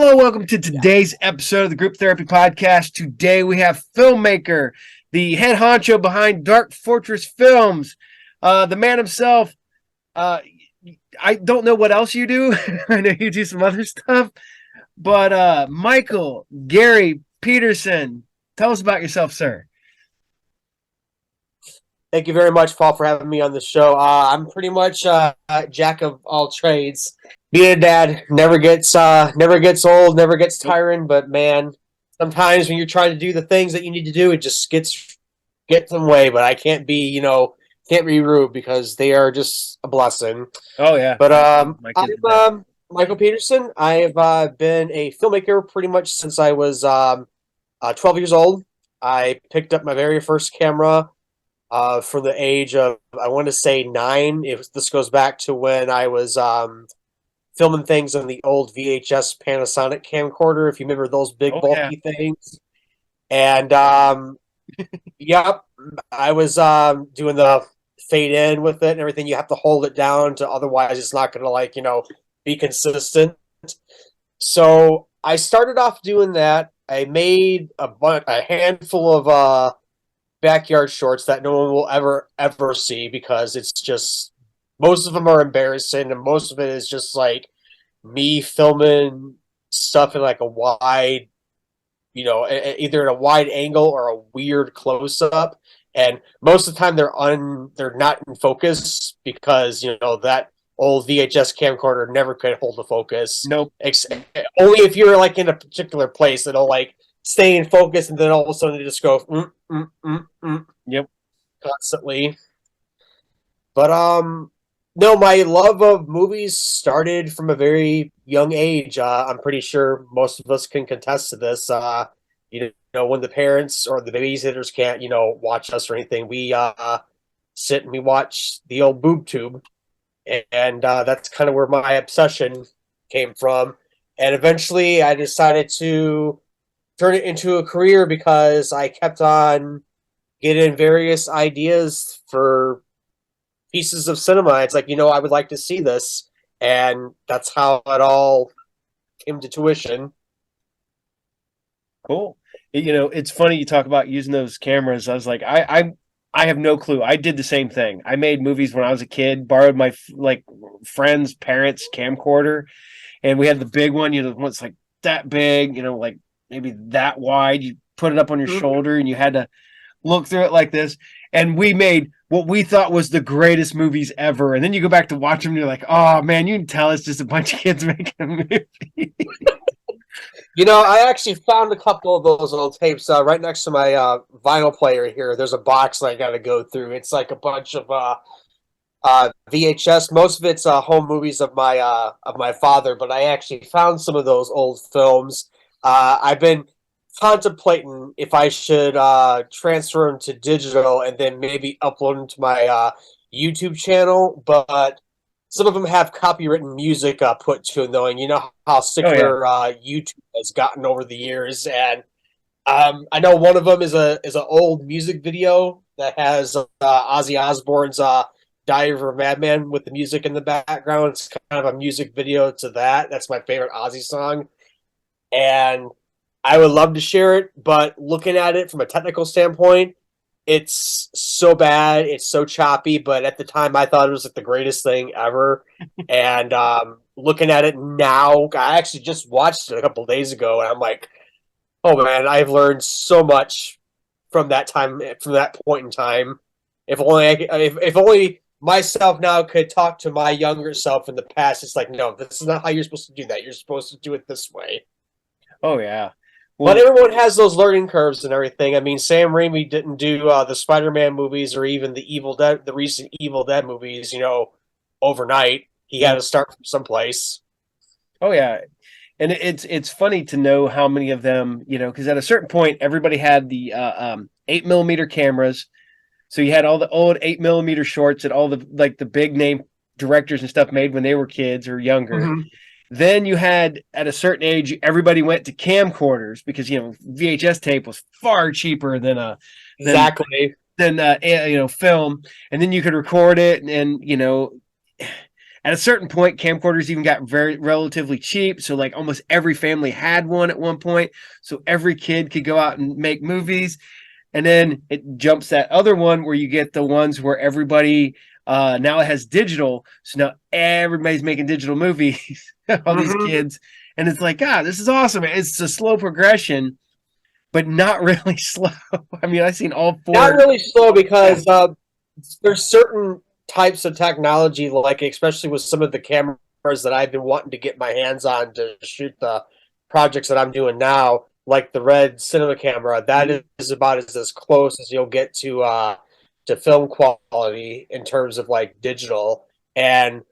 Hello, welcome to today's episode of the Group Therapy Podcast. Today we have filmmaker, the head honcho behind Dark Fortress Films, the man himself. I don't know what else you do. I know you do some other stuff, but Michael, Gary, Petersen, tell us about yourself, sir. Thank you very much, Paul, for having me on the show. I'm pretty much a jack of all trades. Being a dad never gets old, never gets tiring. But man, sometimes when you're trying to do the things that you need to do, it just gets in the way. But I can't be rude because they are just a blessing. Oh yeah, But my I'm kids are bad. Michael Petersen. I have been a filmmaker pretty much since I was 12 years old. I picked up my very first camera from the age of, I want to say 9. This goes back to when I was filming things on the old VHS Panasonic camcorder, if you remember those big Oh yeah. bulky things. And yep, I was doing the fade in with it and everything. You have to hold it down to, otherwise it's not going to be consistent. So I started off doing that. I made a handful of backyard shorts that no one will ever see, because it's just, most of them are embarrassing, and most of it is just like me filming stuff in like a wide, either in a wide angle or a weird close up. And most of the time they're not in focus, because that old VHS camcorder never could hold the focus. Nope. Only if you're like in a particular place, it'll like stay in focus, and then all of a sudden it just go Yep. constantly. But no, my love of movies started from a very young age. I'm pretty sure most of us can contest to this. When the parents or the babysitters can't, watch us or anything, we sit and we watch the old boob tube, and that's kind of where my obsession came from. And eventually, I decided to turn it into a career, because I kept on getting various ideas for pieces of cinema. It's like, I would like to see this. And that's how it all came to tuition. Cool. It's funny you talk about using those cameras. I was like, I have no clue. I did the same thing. I made movies when I was a kid, borrowed my friends' parents' camcorder, and we had the big one. The one's like that big. Like maybe that wide. You put it up on your shoulder, and you had to look through it like this. And we made what we thought was the greatest movies ever. And then you go back to watch them, and you're like, oh man, you can tell it's just a bunch of kids making a movie. I actually found a couple of those little tapes right next to my vinyl player here. There's a box that I got to go through. It's like a bunch of VHS. Most of it's home movies of my father, but I actually found some of those old films. I've been contemplating if I should transfer them to digital and then maybe upload them to my YouTube channel, but some of them have copywritten music put to them, though, and you know how sickler YouTube has gotten over the years. And I know one of them is an old music video that has Ozzy Osbourne's "Diary of a Madman" with the music in the background. It's kind of a music video to that. That's my favorite Ozzy song, and I would love to share it. But looking at it from a technical standpoint, it's so bad, it's so choppy, but at the time I thought it was like the greatest thing ever. And looking at it now, I actually just watched it a couple of days ago, and I'm like, oh man, I've learned so much from that time, from that point in time. If only if only myself now could talk to my younger self in the past. It's like, no, this is not how you're supposed to do that. You're supposed to do it this way. Oh yeah. But everyone has those learning curves and everything. I mean, Sam Raimi didn't do the Spider-Man movies or even the recent Evil Dead movies, overnight. He had to start from someplace. Oh yeah. And it's funny to know how many of them, because at a certain point everybody had the 8mm cameras. So you had all the old 8mm shorts that all the big name directors and stuff made when they were kids or younger. Mm-hmm. Then you had, at a certain age, everybody went to camcorders because VHS tape was far cheaper than film, and then you could record it, and At a certain point, camcorders even got very relatively cheap. So like almost every family had one at one point. So every kid could go out and make movies. And then it jumps that other one where you get the ones where everybody now it has digital. So now everybody's making digital movies, all these kids. And it's like, this is awesome. It's a slow progression, but not really slow. I mean, I've seen all four. Not really slow because there's certain types of technology, like especially with some of the cameras that I've been wanting to get my hands on to shoot the projects that I'm doing now, like the Red Cinema camera. That is about as close as you'll get to film quality in terms of like digital. And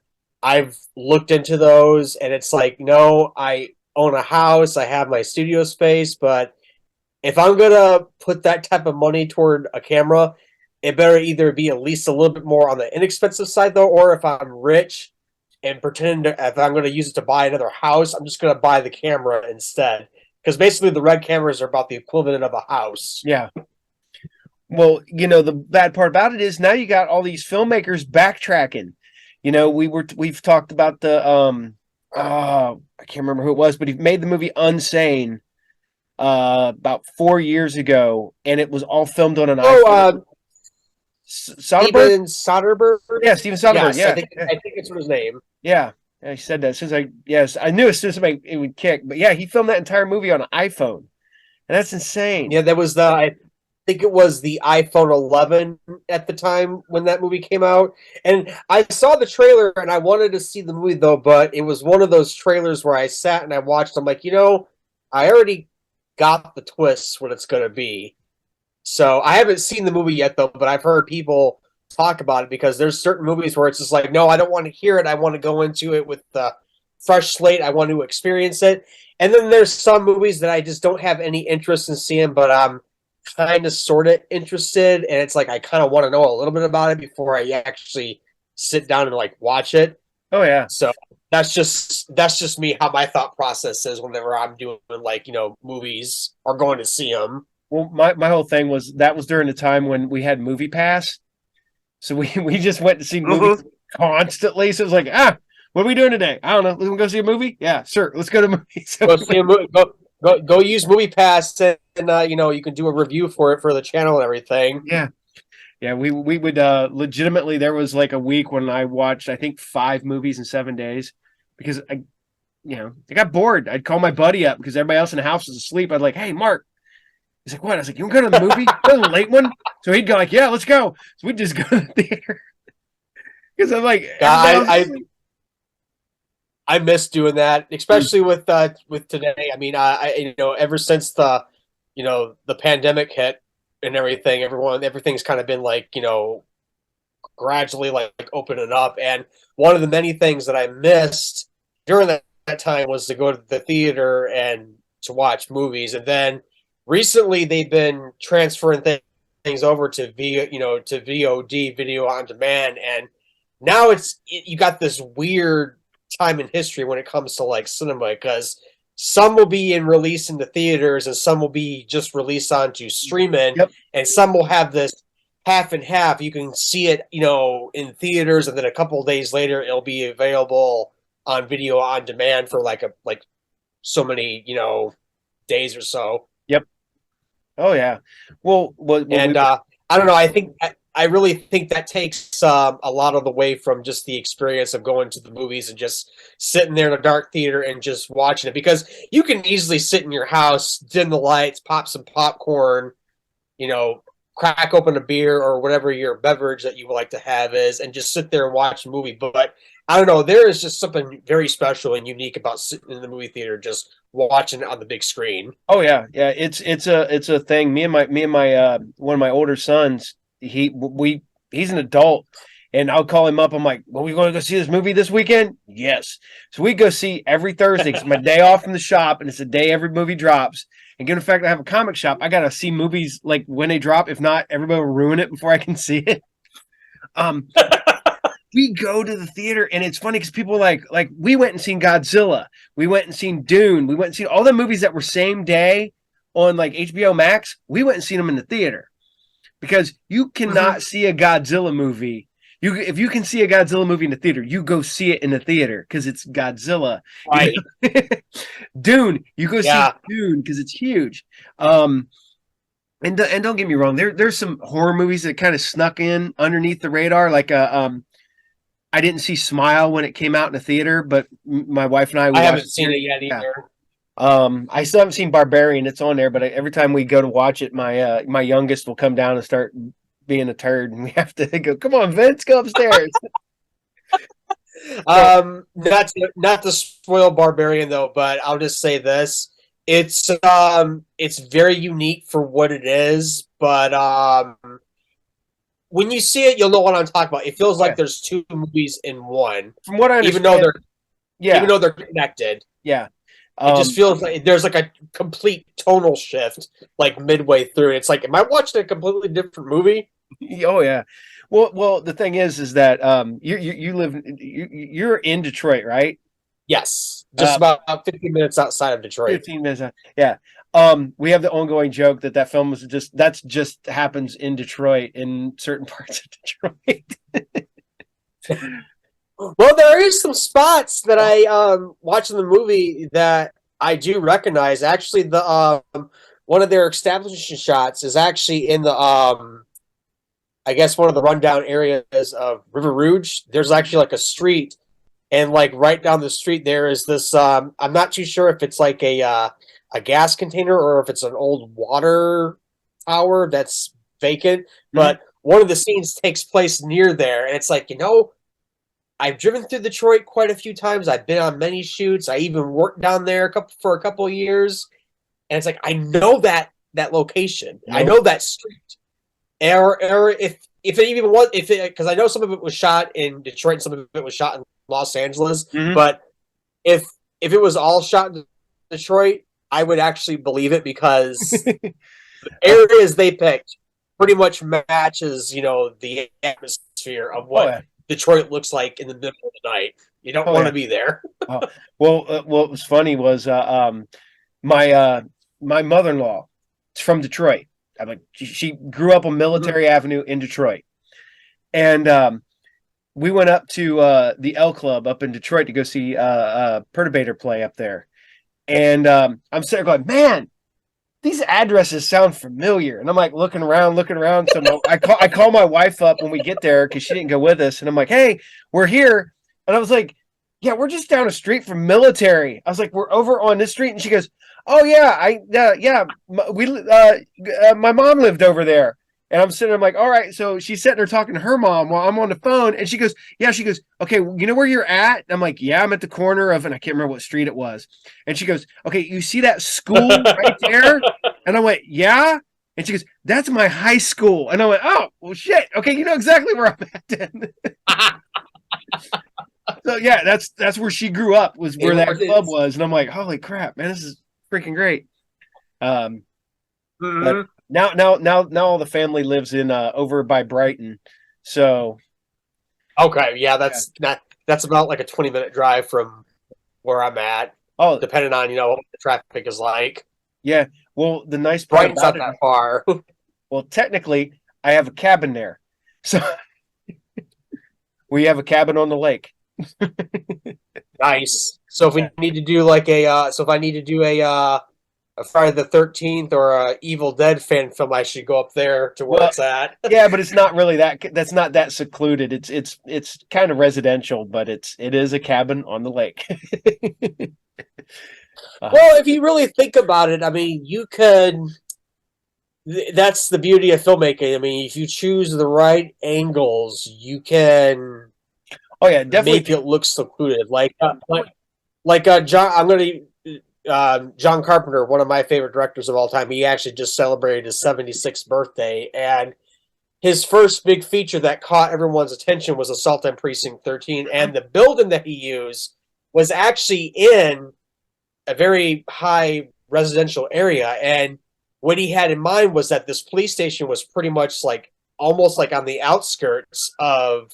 I've looked into those, and it's like, no, I own a house, I have my studio space, but if I'm gonna put that type of money toward a camera, it better either be at least a little bit more on the inexpensive side, though, or if I'm rich and if I'm gonna use it to buy another house, I'm just gonna buy the camera instead. Because basically, the Red cameras are about the equivalent of a house. Yeah. Well, the bad part about it is now you got all these filmmakers backtracking. We've talked about the I can't remember who it was, but he made the movie Unsane about 4 years ago, and it was all filmed on an iPhone. Steven Soderbergh? Yeah, Steven Soderbergh. Yes, Yeah, I think it's his name. Yeah, he said that. I knew as soon as it would kick. But yeah, he filmed that entire movie on an iPhone, and that's insane. Yeah, that was I think it was the iPhone 11 at the time when that movie came out. And I saw the trailer and I wanted to see the movie though, but it was one of those trailers where I sat and I watched. I'm like, I already got the twists what it's going to be. So I haven't seen the movie yet though, but I've heard people talk about it because there's certain movies where it's just like, no, I don't want to hear it. I want to go into it with the fresh slate. I want to experience it. And then there's some movies that I just don't have any interest in seeing, but I'm kind of sort of interested, and it's like I kind of want to know a little bit about it before I actually sit down and like watch it. Oh yeah. So that's just me, how my thought process is whenever I'm doing like movies or going to see them. Well, my whole thing was that was during the time when we had Movie Pass, so we just went to see movies constantly. So it was like, what are we doing today? I don't know. Let's go see a movie. Yeah, sure. Let's go to movies. Go see a movie. Go use Movie Pass, and you can do a review for it for the channel and everything. Yeah. We would legitimately. There was like a week when I watched I think 5 movies in 7 days because I got bored. I'd call my buddy up because everybody else in the house was asleep. I'd like, hey Mark. He's like, what? I was like, you want to go to the movie? Go to the late one. So he'd go like, yeah, let's go. So we'd just go to the theater because I'm like, I miss doing that, especially with today. I mean, ever since the pandemic hit and everything, everything's kind of been like, gradually like opening up. And one of the many things that I missed during that time was to go to the theater and to watch movies. And then recently they've been transferring things over to to VOD, video on demand, and now you got this weird time in history when it comes to like cinema, because some will be released into theaters and some will be just released onto streaming. Yep. And some will have this half and half. You can see it in theaters, and then a couple of days later it'll be available on video on demand for like so many days or so. Yep. Oh yeah. Well I don't know, I really think that takes a lot of the way from just the experience of going to the movies and just sitting there in a dark theater and just watching it, because you can easily sit in your house, dim the lights, pop some popcorn, crack open a beer or whatever your beverage that you would like to have is, and just sit there and watch a movie. But I don't know, there is just something very special and unique about sitting in the movie theater, just watching it on the big screen. Oh yeah. It's a thing. Me and my one of my older sons. He's an adult, and I'll call him up. I'm like, well, we going to go see this movie this weekend? Yes. So we go see every Thursday. It's my day off from the shop, and it's the day every movie drops. And given the fact I have a comic shop, I got to see movies like when they drop. If not, everybody will ruin it before I can see it. We go to the theater, and it's funny because people like we went and seen Godzilla. We went and seen Dune. We went and seen all the movies that were same day on like HBO Max. We went and seen them in the theater. Because you cannot see a Godzilla movie. if you can see a Godzilla movie in the theater, you go see it in the theater because it's Godzilla. You Right. know? Dune, you go see Yeah. Dune because it's huge. Um, and don't get me wrong, there's some horror movies that kind of snuck in underneath the radar. Like I didn't see Smile when it came out in the theater, but my wife and we I watched haven't it seen here. it yet Yeah. either. I still haven't seen Barbarian. It's on there, but every time we go to watch it, my youngest will come down and start being a turd, and we have to go. Come on, Vince, go upstairs. So Not to spoil Barbarian though, but I'll just say this: it's very unique for what it is, but when you see it, you'll know what I'm talking about. It feels oh, yeah. like there's two movies in one, From what I even though understand, they're even yeah, though they're connected. yeah, It just um, feels like there's like a complete tonal shift like midway through. It's like, am I watching a completely different movie? oh yeah. Well, the thing is that you live you're in Detroit, right? Yes, just Uh, about 15 minutes outside of Detroit. 15 minutes. Yeah. We have the ongoing joke that film was just happens in Detroit in certain parts of Detroit. Well, there is some spots that I watching the movie that I do recognize. Actually, the one of their establishing shots is actually in the I guess one of the rundown areas of River Rouge. There's actually like a street, and like right down the street there is this. I'm not too sure if it's like a gas container or if it's an old water tower that's vacant, Mhm. but one of the scenes takes place near there, and it's like, I've driven through Detroit quite a few times. I've been on many shoots. I even worked down there for a couple of years, and it's like I know that location. I Nope. know that street. Or if it even was, if it, because I know some of it was shot in Detroit and some of it was shot in Los Angeles, Hmm. but if if it was all shot in Detroit, I would actually believe it because the areas they picked pretty much matches, the atmosphere of Oh what yeah. Detroit looks like in the middle of the night. You don't Oh want yeah. to be there. Oh. Well, what was funny was my my mother-in-law is from Detroit. I'm like she grew up on Military Avenue in Detroit, and we went up to the L Club up in Detroit to go see Perturbator play up there. And I'm sitting there going, man, these addresses sound familiar. And I'm like looking around, looking around. So I call my wife up when we get there because she didn't go with us. And I'm like, hey, we're here. And I was like, yeah, we're just down the street from Military. I was like, we're over on this street. And she goes, oh yeah, my mom lived over there. And I'm sitting there, I'm like, all right. So she's sitting there talking to her mom while I'm on the phone. And she goes, yeah, she goes, okay, you know where you're at? And I'm like, yeah, I'm at the corner of, and I can't remember what street it was. And she goes, okay, you see that school right there? And I went, yeah. And she goes, that's my high school. And I went, oh, well, shit. Okay, you know exactly where I'm at then. So yeah, that's where she grew up, was where that club was. And I'm like, holy crap, man, this is freaking great. Um, but Mhm. now all the family lives in over by Brighton. So Okay, yeah, yeah. that's about like a 20-minute drive from where I'm at, Oh depending on what the traffic is like. yeah. Well, the nice part Brighton's about not it, that far. well, technically, I have a cabin there. So we have a cabin on the lake. Nice. So if Yeah. we need to do like so if I need to do a Friday the 13th or a Evil Dead fan film, I should go up there to where Well, it's at. yeah, but it's not really that. That's not that secluded. It's kind of residential, but it is a cabin on the lake. uh, Well, if you really think about it, I mean, you could. That's the beauty of filmmaking. I mean, if you choose the right angles, you can oh yeah, definitely. make it look secluded. Like John, I'm gonna John Carpenter, one of my favorite directors of all time. He actually just celebrated his 76th birthday, and his first big feature that caught everyone's attention was Assault on Precinct 13, and the building that he used was actually in a very high residential area. And what he had in mind was that this police station was pretty much like almost like on the outskirts of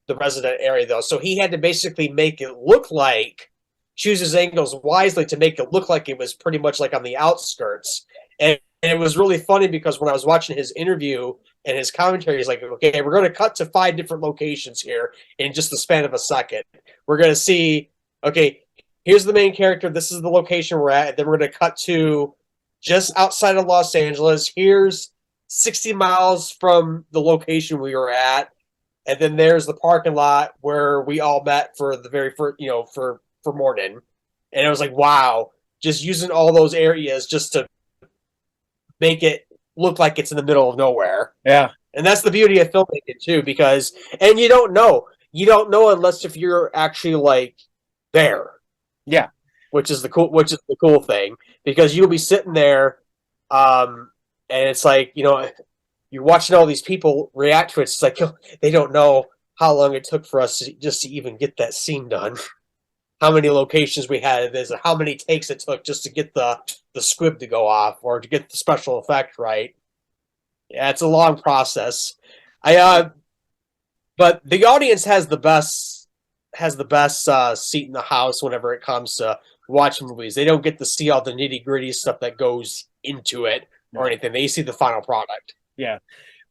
the resident area, though. So he had to basically make it look like choose his angles wisely to make it look like it was pretty much like on the outskirts. And it was really funny because when I was watching his interview and his commentary is like, okay, we're going to cut to 5 different locations here in just the span of a second. We're going to see, okay, here's the main character. This is the location we're at. And then we're going to cut to just outside of Los Angeles. Here's 60 miles from the location we were at. And then there's the parking lot where we all met for the very first, for morning. And it was like, wow, just using all those areas just to make it look like it's in the middle of nowhere. Yeah. And that's the beauty of filmmaking too, because and you don't know unless if you're actually like there. Yeah. Which is the cool thing, because you'll be sitting there, and it's like, you're watching all these people react to it. It's like, they don't know how long it took for us just to even get that scene done. How many locations we had this, and how many takes it took just to get the squib to go off or to get the special effect right. Yeah, it's a long process. But the audience has the best seat in the house whenever it comes to watching movies. They don't get to see all the nitty gritty stuff that goes into it or anything. They see the final product. Yeah.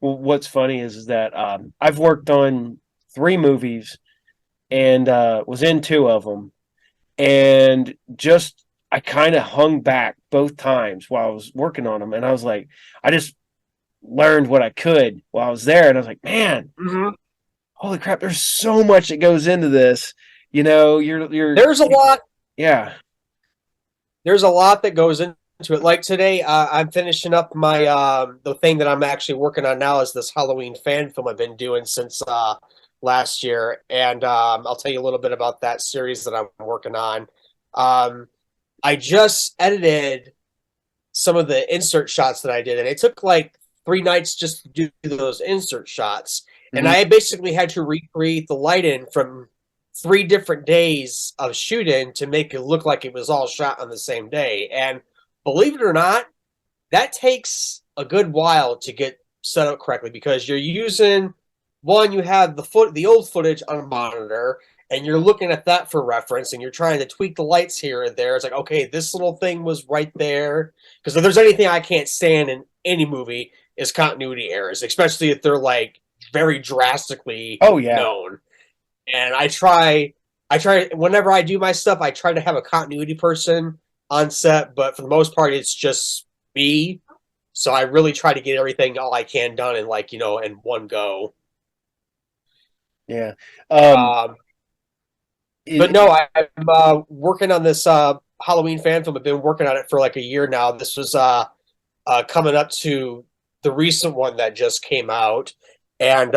Well, what's funny is that I've worked on 3 movies and was in 2 of them, and just I kind of hung back both times while I was working on them, and I was like, I just learned what I could while I was there, and I was like, man, holy crap, there's so much that goes into this. There's a lot. Yeah. There's a lot that goes into it. Like today, I'm finishing up my the thing that I'm actually working on now is this Halloween fan film I've been doing since last year, and I'll tell you a little bit about that series that I'm working on. I just edited some of the insert shots that I did, and it took like 3 nights just to do those insert shots. And I basically had to recreate the lighting from 3 different days of shooting to make it look like it was all shot on the same day. And believe it or not, that takes a good while to get set up correctly, because you're using you have the old footage on a monitor, and you're looking at that for reference, and you're trying to tweak the lights here and there. It's like, okay, this little thing was right there. Because if there's anything I can't stand in any movie is continuity errors, especially if they're like very drastically known. And I try whenever I do my stuff, I try to have a continuity person on set, but for the most part, it's just me. So I really try to get everything all I can done in in one go. Yeah. But no, I'm working on this Halloween fan film. I've been working on it for like a year now. This was coming up to the recent one that just came out. And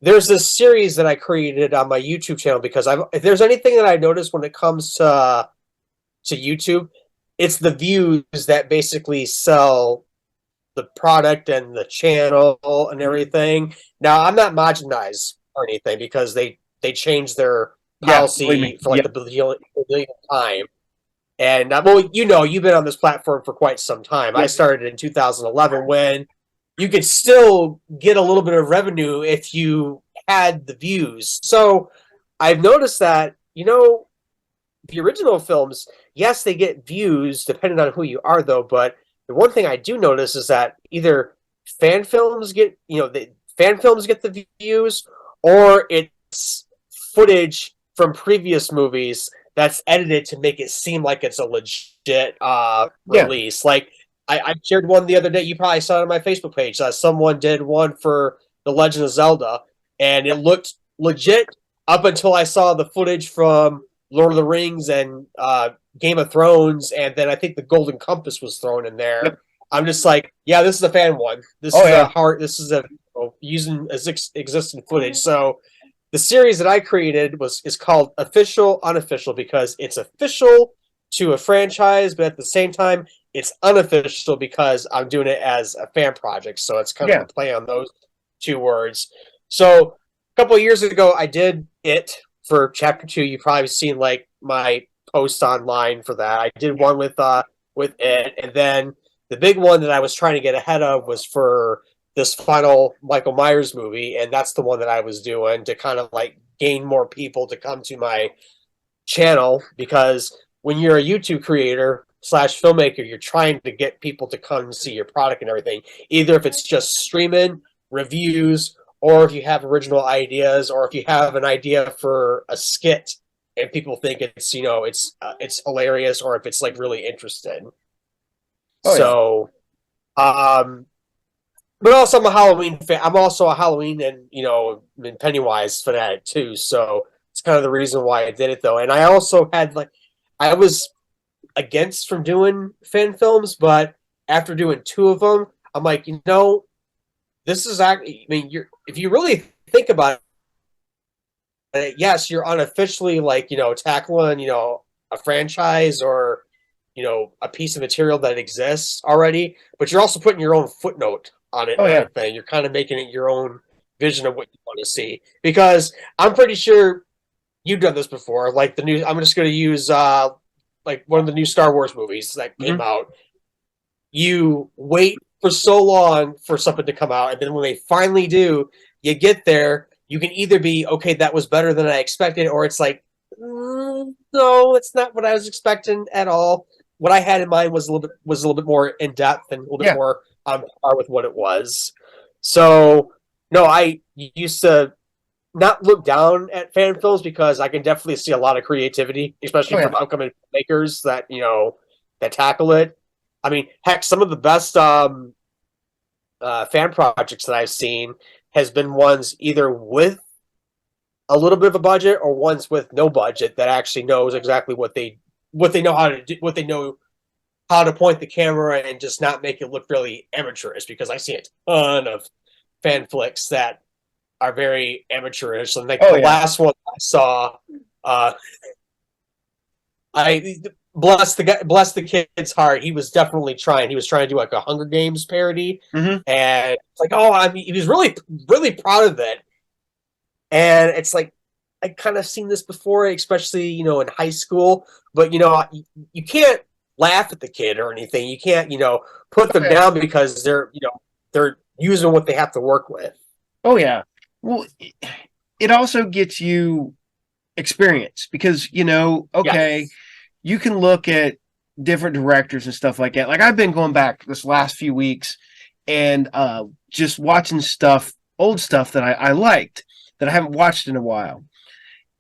there's this series that I created on my YouTube channel, because if there's anything that I notice when it comes to YouTube, it's the views that basically sell the product and the channel and everything. Now, I'm not homogenized or anything, because they changed their policy for like the billionth time. And you've been on this platform for quite some time. I started in 2011 when you could still get a little bit of revenue if you had the views. So I've noticed that, the original films, yes, they get views depending on who you are, though. But the one thing I do notice is that either fan films get the views, or it's footage from previous movies that's edited to make it seem like it's a legit release. Like I shared one the other day. You probably saw it on my Facebook page. Someone did one for The Legend of Zelda, and it looked legit up until I saw the footage from Lord of the Rings and Game of Thrones, and then I think the Golden Compass was thrown in there. Yep. I'm just like, yeah, this is a fan one. This is using existing footage. So the series that I created is called Official Unofficial, because it's official to a franchise, but at the same time, it's unofficial because I'm doing it as a fan project. So it's kind of a play on those 2 words. So a couple of years ago, I did it for Chapter 2. You've probably seen like my post online for that. I did one with it, and then the big one that I was trying to get ahead of was for this final Michael Myers movie, and that's the one that I was doing to kind of like gain more people to come to my channel, because when you're a YouTube creator / filmmaker, you're trying to get people to come and see your product and everything, either if it's just streaming reviews, or if you have original ideas, or if you have an idea for a skit and people think it's it's hilarious, or if it's like really interesting. Oh yeah. So, um, but also I'm a Halloween fan. I'm also a Halloween and Pennywise fanatic too. So it's kind of the reason why I did it though. And I also had like I was against from doing fan films, but after doing two of them, I'm like, this is actually. I mean, you're if you really think about yes, you're unofficially like tackling a franchise or a piece of material that exists already, but you're also putting your own footnote on it Oh and yeah. everything. You're kind of making it your own vision of what you want to see because I'm pretty sure you've done this before. Like the new, I'm just going to use like one of the new Star Wars movies that came Mhm. out. You wait for so long for something to come out, and then when they finally do, you get there. You can either be okay, that was better than I expected, or it's like, no, it's not what I was expecting at all. What I had in mind was a little bit more in depth and a little bit Yeah. more on par with what it was. So, no, I used to not look down at fan films because I can definitely see a lot of creativity, especially Oh yeah. from upcoming makers that that tackle it. I mean, heck, some of the best fan projects that I've seen has been ones either with a little bit of a budget or ones with no budget that actually knows exactly what they know how to do, what they know how to point the camera and just not make it look really amateurish. Because I see a ton of fan flicks that are very amateurish. And like Oh the yeah. last one I saw, uh, I bless the kid's heart. He was definitely trying. He was trying to do like a Hunger Games parody, Hmm. and it's like, oh, I mean, he was really proud of it. And it's like I kind of seen this before, especially in high school. But you can't laugh at the kid or anything. You can't put Oh them yeah. down because they're using what they have to work with. Oh yeah. Well, it also gets you experience because okay, Yes. you can look at different directors and stuff like that. Like I've been going back this last few weeks and just watching stuff, old stuff that I liked that I haven't watched in a while.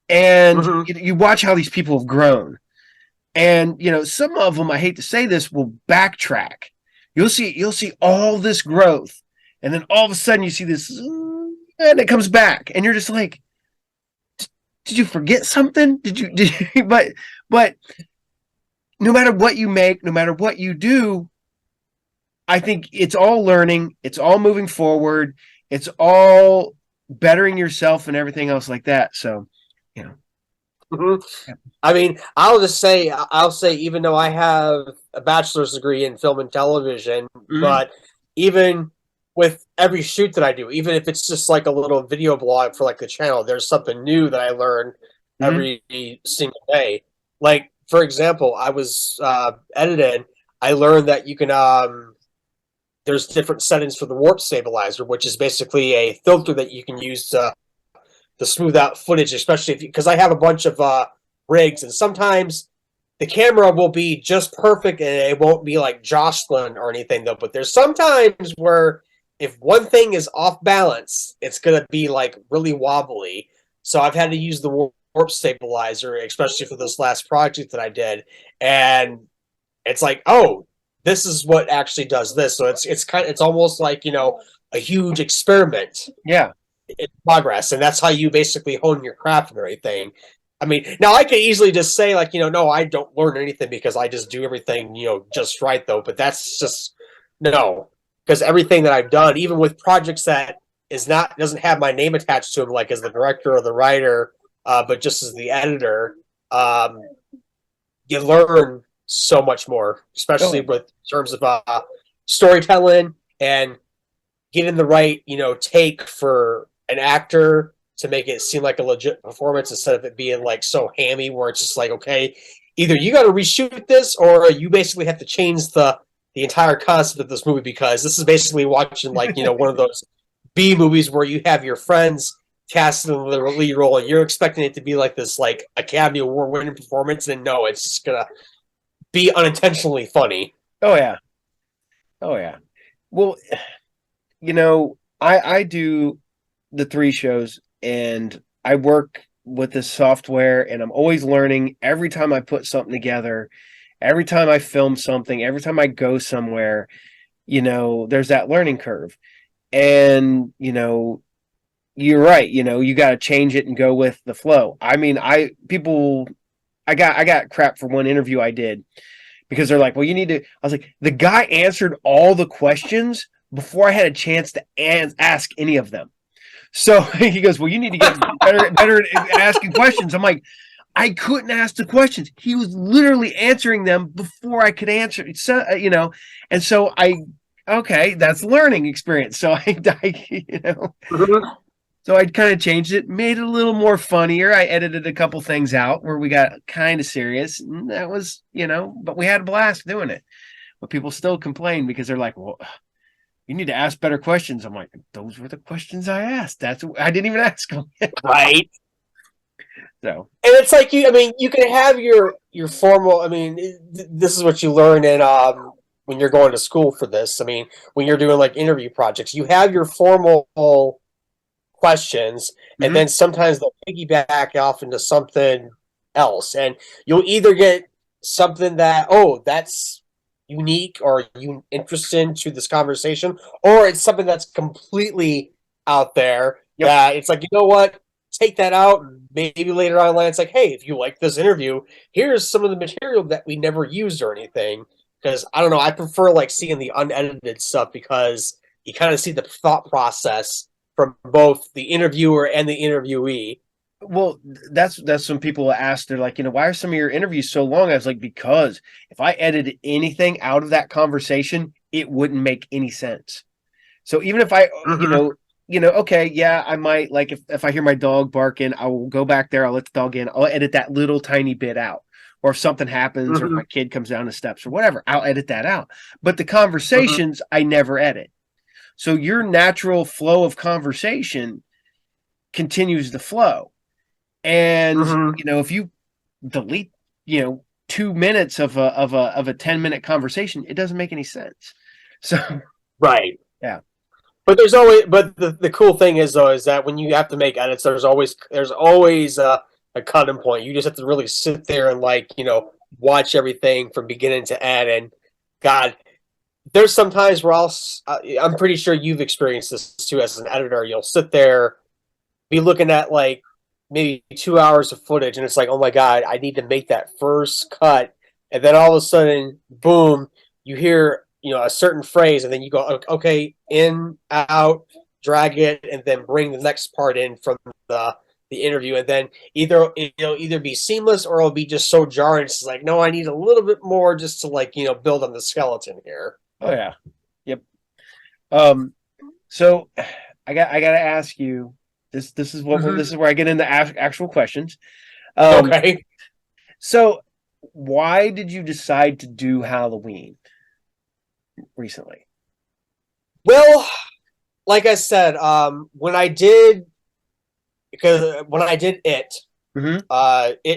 And Mm-hmm. you watch how these people have grown. And some of them, I hate to say this, will backtrack. You'll see all this growth, and then all of a sudden you see this, and it comes back, and you're just like, did you forget something? Did you? But no matter what you make, no matter what you do, I think it's all learning, it's all moving forward, it's all bettering yourself and everything else like that. So, you know, Mm-hmm. yeah. I mean, I'll say, even though I have a bachelor's degree in film and television, Mm-hmm. but even with every shoot that I do, even if it's just like a little video blog for like the channel, there's something new that I learn Mm-hmm. every single day. Like, for example, I was editing, I learned that you can, there's different settings for the warp stabilizer, which is basically a filter that you can use to smooth out footage, especially because I have a bunch of rigs, and sometimes the camera will be just perfect and it won't be like jostling or anything though. But there's sometimes where if one thing is off balance, it's gonna be like really wobbly. So I've had to use the warp stabilizer, especially for this last project that I did, and it's like, oh, this is what actually does this. So it's almost like a huge experiment Yeah. in progress, and that's how you basically hone your craft and everything. I mean, now I could easily just say like, no, I don't learn anything because I just do everything, just right though. But that's just no, because everything that I've done, even with projects that is not doesn't have my name attached to them, like as the director or the writer, but just as the editor, um, you learn so much more, Oh, especially yeah. with terms of storytelling and getting the right take for an actor to make it seem like a legit performance instead of it being like so hammy where it's just like, okay, either you got to reshoot this or you basically have to change the entire concept of this movie because this is basically watching like one of those B movies where you have your friends cast in the lead role and you're expecting it to be like this like Academy Award winning performance, and no, it's just gonna be unintentionally funny. Oh yeah. Oh yeah. Well, you know. I do the three shows, and I work with this software, and I'm always learning every time I put something together, every time I film something, every time I go somewhere, there's that learning curve. And, you're right, you got to change it and go with the flow. I mean, I got crap for one interview I did because they're like, well, you need to. I was like, the guy answered all the questions before I had a chance to ask any of them. So he goes, well, you need to get better at asking questions. I'm like, I couldn't ask the questions. He was literally answering them before I could answer. So, and so okay, that's learning experience. So Mhm. so I kind of changed it, made it a little more funnier. I edited a couple things out where we got kind of serious. And that was, but we had a blast doing it. But people still complain because they're like, well, you need to ask better questions. I'm like, those were the questions I asked. I didn't even ask them. Right. So, And it's like I mean, you can have your formal. I mean, this is what you learn in when you're going to school for this. I mean, when you're doing like interview projects, you have your formal questions, and mhm. then sometimes they'll piggyback off into something else, and you'll either get something that that's unique or you interesting to this conversation, or it's something that's completely out there Yep. that it's like, you know what, take that out. Maybe later on in line, it's like, hey, if you like this interview, here's some of the material that we never used or anything. Because I don't know, I prefer like seeing the unedited stuff because you kind of see the thought process from both the interviewer and the interviewee. Well, that's when people ask, they're like, why are some of your interviews so long? I was like, because if I edited anything out of that conversation, it wouldn't make any sense. So even if I, Mm-hmm. okay, yeah, I might like if I hear my dog barking, I will go back there, I'll let the dog in, I'll edit that little tiny bit out. Or if something happens, or if Mm-hmm. my kid comes down the steps or whatever, I'll edit that out. But the Mm-hmm. conversations, I never edit. So your natural flow of conversation continues to flow. And Mm-hmm. if you delete, 2 minutes of a 10-minute conversation, it doesn't make any sense. So Right. yeah. But the cool thing is though is that when you have to make edits, there's always a cutting point. You just have to really sit there and like watch everything from beginning to end. And God, there's sometimes where I'm pretty sure you've experienced this too as an editor. You'll sit there, be looking at like maybe 2 hours of footage, and it's like, oh my God, I need to make that first cut, and then all of a sudden, boom, you hear a certain phrase, and then you go, okay, in, out, drag it, and then bring the next part in from the interview, and then either it'll either be seamless or it'll be just so jarring. It's like, no, I need a little bit more just to like build on the skeleton here. Oh yeah. Yep. Um, so I got to ask you this. Mm-hmm. This is where I get into actual questions. Um, Okay. so why did you decide to do Halloween recently? Well, like I said, when I did it, Mm-hmm.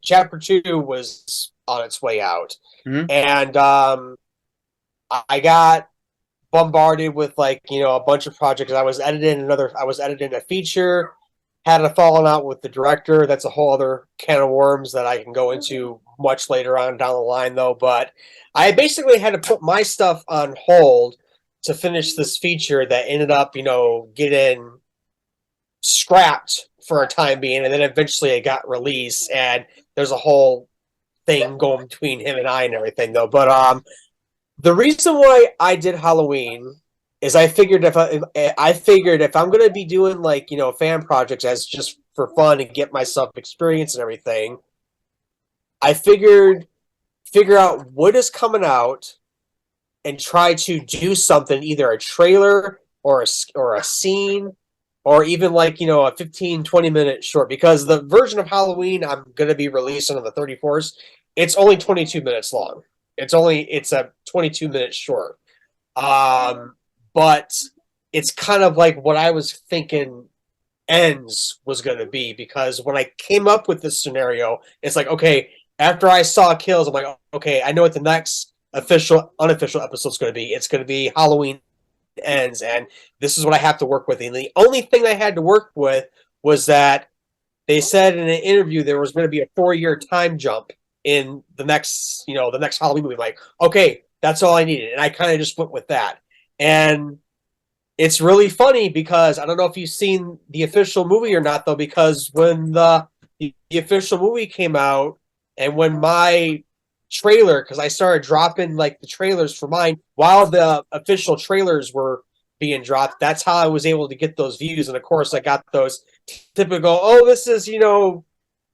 chapter two was on its way out, Mm-hmm. and I got bombarded with like a bunch of projects. I was editing a feature, had a falling out with the director. That's a whole other can of worms that I can go into much later on down the line, though. But I basically had to put my stuff on hold to finish this feature that ended up, getting scrapped for a time being, and then eventually it got released. And there's a whole thing going between him and I and everything, though. But the reason why I did Halloween is I figured if I'm gonna be doing like fan projects as just for fun and get myself experience and everything, I figured figure out what is coming out and try to do something, either a trailer or a scene or even like a 15-20 minute short, because the version of Halloween I'm going to be releasing on the 31st, it's only 22 minutes long. It's a 22-minute short. But it's kind of like what I was thinking ends was going to be, because when I came up with this scenario, it's like, okay, after I saw kills, I'm like, okay, I know what the next unofficial episode is going to be. It's going to be Halloween Ends, and this is what I have to work with. And the only thing I had to work with was that they said in an interview there was going to be a 4-year time jump in the next Halloween movie. I'm like, okay, that's all I needed, and I kind of just went with that. And it's really funny because I don't know if you've seen the official movie or not, though, because when the official movie came out, and when my trailer, because I started dropping like the trailers for mine while the official trailers were being dropped. That's how I was able to get those views, and of course, I got those typical, oh, this is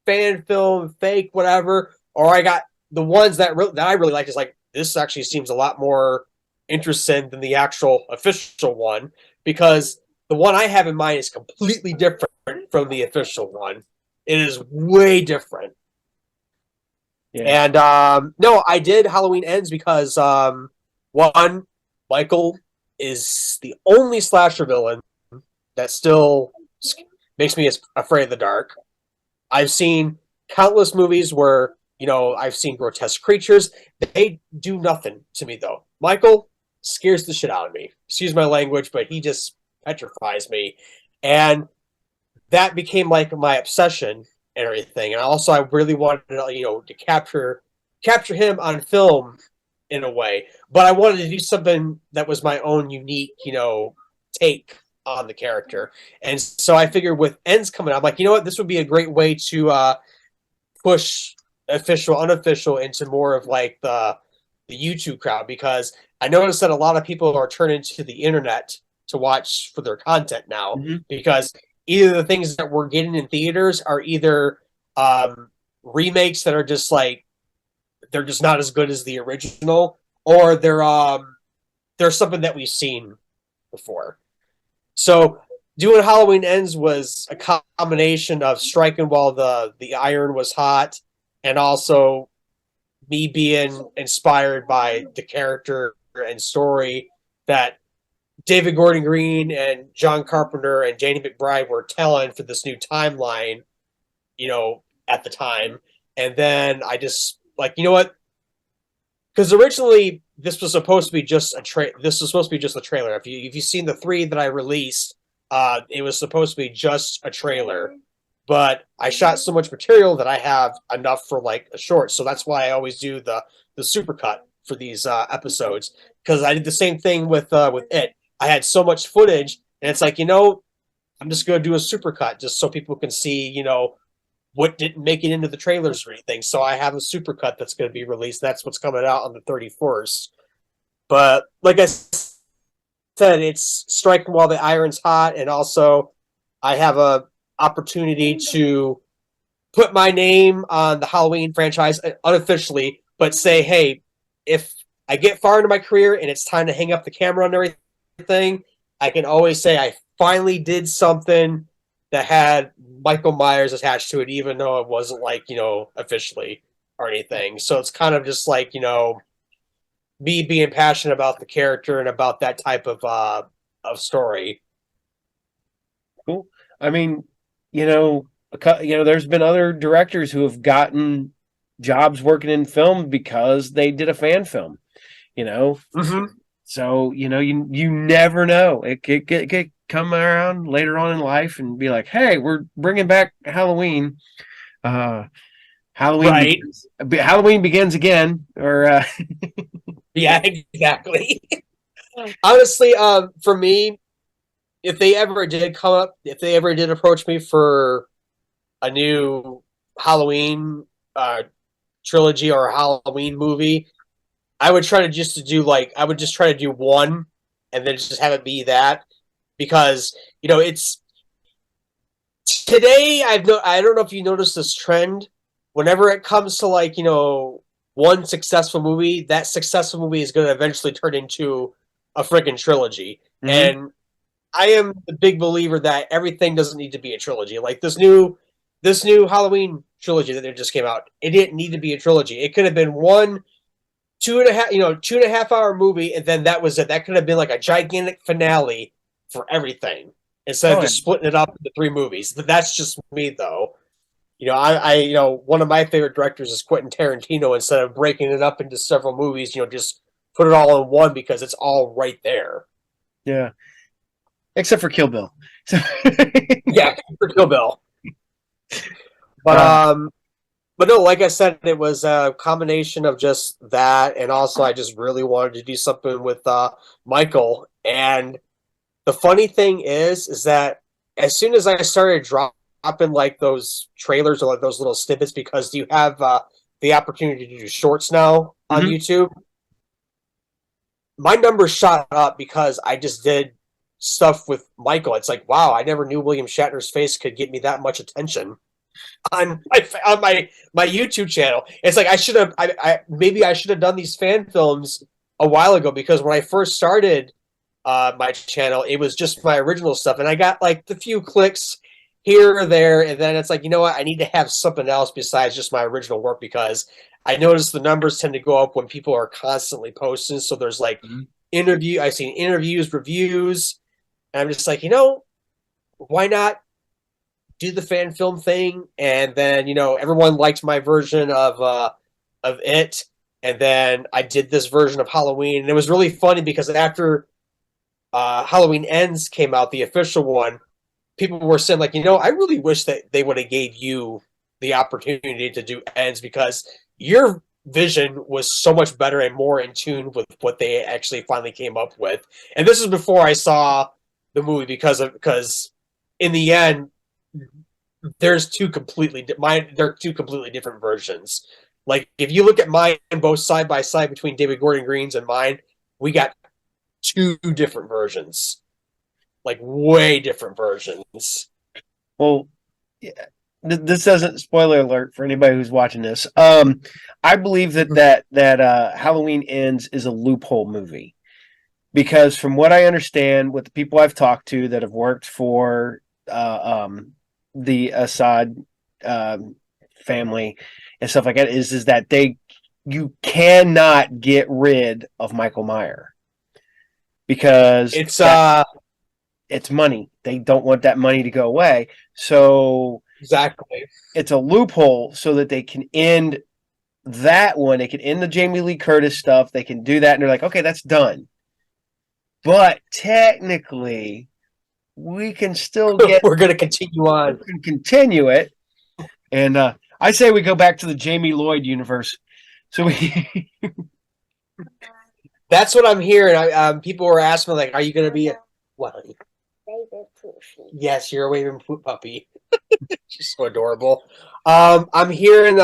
fan film, fake, whatever. Or I got the ones that I really liked. Is like, this actually seems a lot more interesting than the actual official one, because the one I have in mind is completely different from the official one. It is way different. Yeah. And no, I did Halloween Ends because one, Michael is the only slasher villain that still makes me afraid of the dark. I've seen countless movies where, I've seen grotesque creatures. They do nothing to me, though. Michael scares the shit out of me. Excuse my language, but he just petrifies me. And that became like my obsession and everything. And also, I really wanted to capture him on film in a way. But I wanted to do something that was my own unique, take on the character. And so I figured with Ends coming out, I'm like, you know what, this would be a great way to push official, unofficial into more of like the YouTube crowd, because I noticed that a lot of people are turning to the internet to watch for their content now, Mm-hmm. because either the things that we're getting in theaters are either remakes that are just like, they're just not as good as the original, or they're something that we've seen before. So doing Halloween Ends was a combination of striking while the iron was hot, and also me being inspired by the character and story that David Gordon Green and John Carpenter and Danny McBride were telling for this new timeline, at the time. And then I just like, you know what? Because originally this was supposed to be just this was supposed to be just a trailer. If you've seen the 3 that I released, it was supposed to be just a trailer. But I shot so much material that I have enough for like a short. So that's why I always do the supercut for these episodes, because I did the same thing with it. I had so much footage, and it's like, I'm just going to do a supercut just so people can see, what didn't make it into the trailers or anything. So I have a supercut that's going to be released. That's what's coming out on the 31st. But like I said, it's striking while the iron's hot, and also I have a opportunity to put my name on the Halloween franchise unofficially, but say, hey, if I get far into my career and it's time to hang up the camera and everything, I can always say I finally did something that had Michael Myers attached to it, even though it wasn't like, officially or anything. So it's kind of just like, me being passionate about the character and about that type of story. Cool. I mean, there's been other directors who have gotten jobs working in film because they did a fan film. Mm-hmm. So you never know. It could come around later on in life and be like, hey, we're bringing back Halloween. Halloween Right. Halloween begins again, or Yeah, exactly. Honestly, for me, if they ever did approach me for a new Halloween trilogy or a Halloween movie, I would try to I would just try to do one and then just have it be that, because it's today. I don't know if you noticed this trend. Whenever it comes to like one successful movie, that successful movie is going to eventually turn into a freaking trilogy. Mhm. And I am the big believer that everything doesn't need to be a trilogy. Like this new Halloween trilogy that just came out, it didn't need to be a trilogy. It could have been one 2.5 hour movie, and then that was it. That could have been like a gigantic finale for everything instead of Oh, just splitting it up into 3 movies. But that's just me, though. I one of my favorite directors is Quentin Tarantino. Instead of breaking it up into several movies, just put it all in one because it's all right there. Yeah, except for Kill Bill. So, Yeah, for Kill Bill. But uh, but no, like I said, it was a combination of just that, and also I just really wanted to do something with Michael. And the funny thing is that as soon as I started dropping like those trailers or like those little snippets, because you have the opportunity to do shorts now on mhm. YouTube, my numbers shot up because I just did stuff with Michael. It's like, wow, I never knew William Shatner's face could get me that much attention on my YouTube channel. It's like I should have I maybe I should have done these fan films a while ago, because when I first started my channel, it was just my original stuff, and I got like the few clicks here or there, and then it's like, you know what, I need to have something else besides just my original work, because I noticed the numbers tend to go up when people are constantly posting. So there's like I've seen interviews, reviews, and I'm just like, why not do the fan film thing? And then everyone liked my version of it, and then I did this version of Halloween, and it was really funny because after Halloween Ends came out, the official one, people were saying like, I really wish that they would have gave you the opportunity to do Ends, because your vision was so much better and more in tune with what they actually finally came up with. And this is before I saw the movie, because in the end, there's they're two completely different versions. Like if you look at mine both side by side between David Gordon Green's and mine, we got two different versions, like way different versions. Well, yeah, this doesn't spoiler alert for anybody who's watching this. I believe that Halloween Ends is a loophole movie because from what I understand, with the people I've talked to that have worked for the Assad um, family and stuff like that, is that you cannot get rid of Michael Meyer because It's that it's money. They don't want that money to go away. So exactly. it's a loophole so that they can end that one. They can end the Jamie Lee Curtis stuff. They can do that, and they're like, okay, that's done. But technically, we can still get We're gonna continue we on. can continue it. And I say we go back to the Jamie Lloyd universe. So we That's what I'm hearing. People were asking me like, "Are you gonna be a what?" Honey? Yes, you're a waving poop puppy. She's so adorable. I'm hearing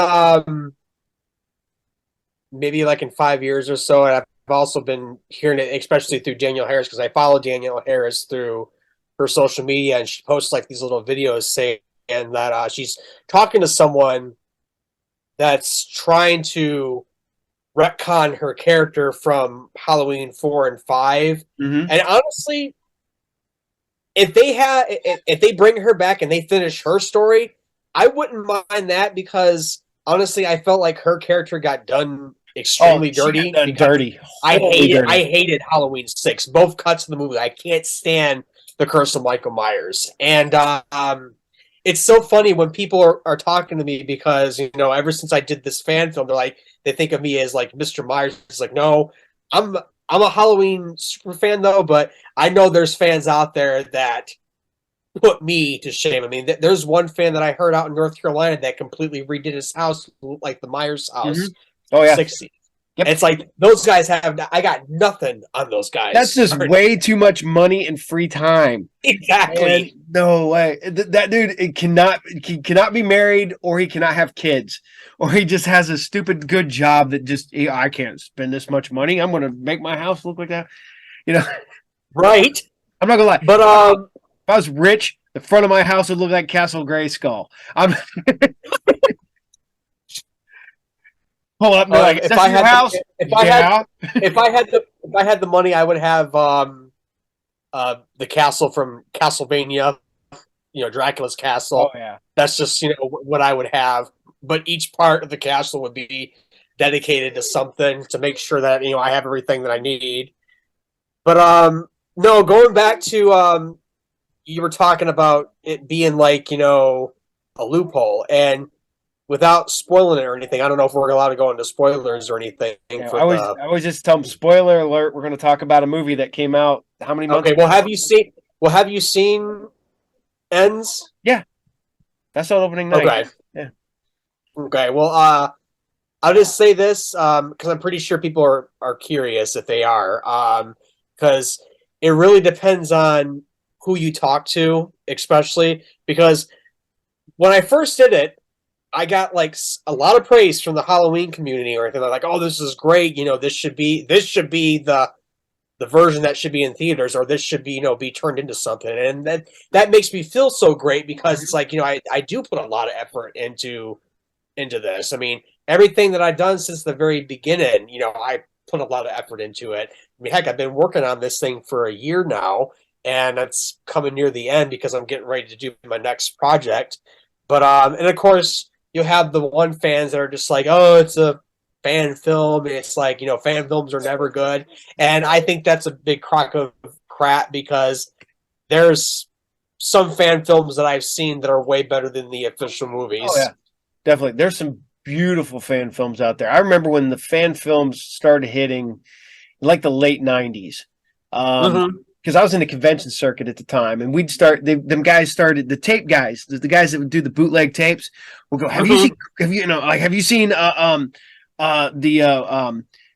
maybe like in 5 years or so, and I've also been hearing it, especially through Danielle Harris, because I follow Danielle Harris through her social media, and she posts like these little videos saying that she's talking to someone that's trying to retcon her character from Halloween 4 and 5. Mhm. And honestly, if they bring her back and they finish her story, I wouldn't mind that, because honestly, I felt like her character got done Oh, extremely she got dirty, done because dirty, I horribly hated I dirty. hated Halloween 6. Both cuts of the movie. I can't stand the Curse of Michael Myers. And it's so funny when people are talking to me, because ever since I did this fan film, they're like, they think of me as like Mr. Myers. It's like, no, I'm I'm a Halloween super fan though, but I know there's fans out there that put me to shame. I mean, there's one fan that I heard out in North Carolina that completely redid his house like the Myers house Mhm. Oh yeah, 60. yep. And it's like those guys I got nothing on those That's guys. just way too much money and free time. And Exactly. no way, that dude he cannot be married, or he cannot have kids, or he just has a stupid good job that just I can't spend this much money. I'm going to make my house look like that. You know, Right. I'm not gonna lie. But If I was rich, the front of my house would look like Castle Grayskull. I'm pull up and be like, "Is if that I your had house?" Yeah. if I had the money, I would have the castle from Castlevania, Dracula's Oh castle. yeah. That's just what I would have. But each part of the castle would be dedicated to something to make sure that I have everything that I need. But no, going back to you were talking about it being like a loophole, and without spoiling it or anything, I don't know if we're allowed to go into spoilers or anything Yeah, for the. I always just tell them, spoiler alert, we're going to talk about a movie that came out how many months Okay. ago? Well, have you seen Ends? Yeah, that's on opening night. Okay. Yeah. Okay. Well, I'll just say this because I'm pretty sure people are curious if they are. Because it really depends on who you talk to, especially because when I first did it, I got like a lot of praise from the Halloween community or anything. They're like, "Oh, this is great! This should be the version that should be in theaters, or this should be be turned into something." And that makes me feel so great because it's like I do put a lot of effort into this. I mean, everything that I've done since the very beginning, I put a lot of effort into it. I mean, heck, I've been working on this thing for a year now, and it's coming near the end because I'm getting ready to do my next project. But and of course, you have the one fans that are just like, oh, it's a fan film. It's like fan films are never good, and I think that's a big crock of crap because there's some fan films that I've seen that are way better than the official Oh yeah, movies. definitely. There's some beautiful fan films out there. I remember when the fan films started hitting, like the late '90s. Mm-hmm. Because I was in the convention circuit at the time, and we'd start. Them guys started the tape guys, the guys that would do the bootleg tapes. Will go. Have you Mm-hmm. seen? Have you seen? The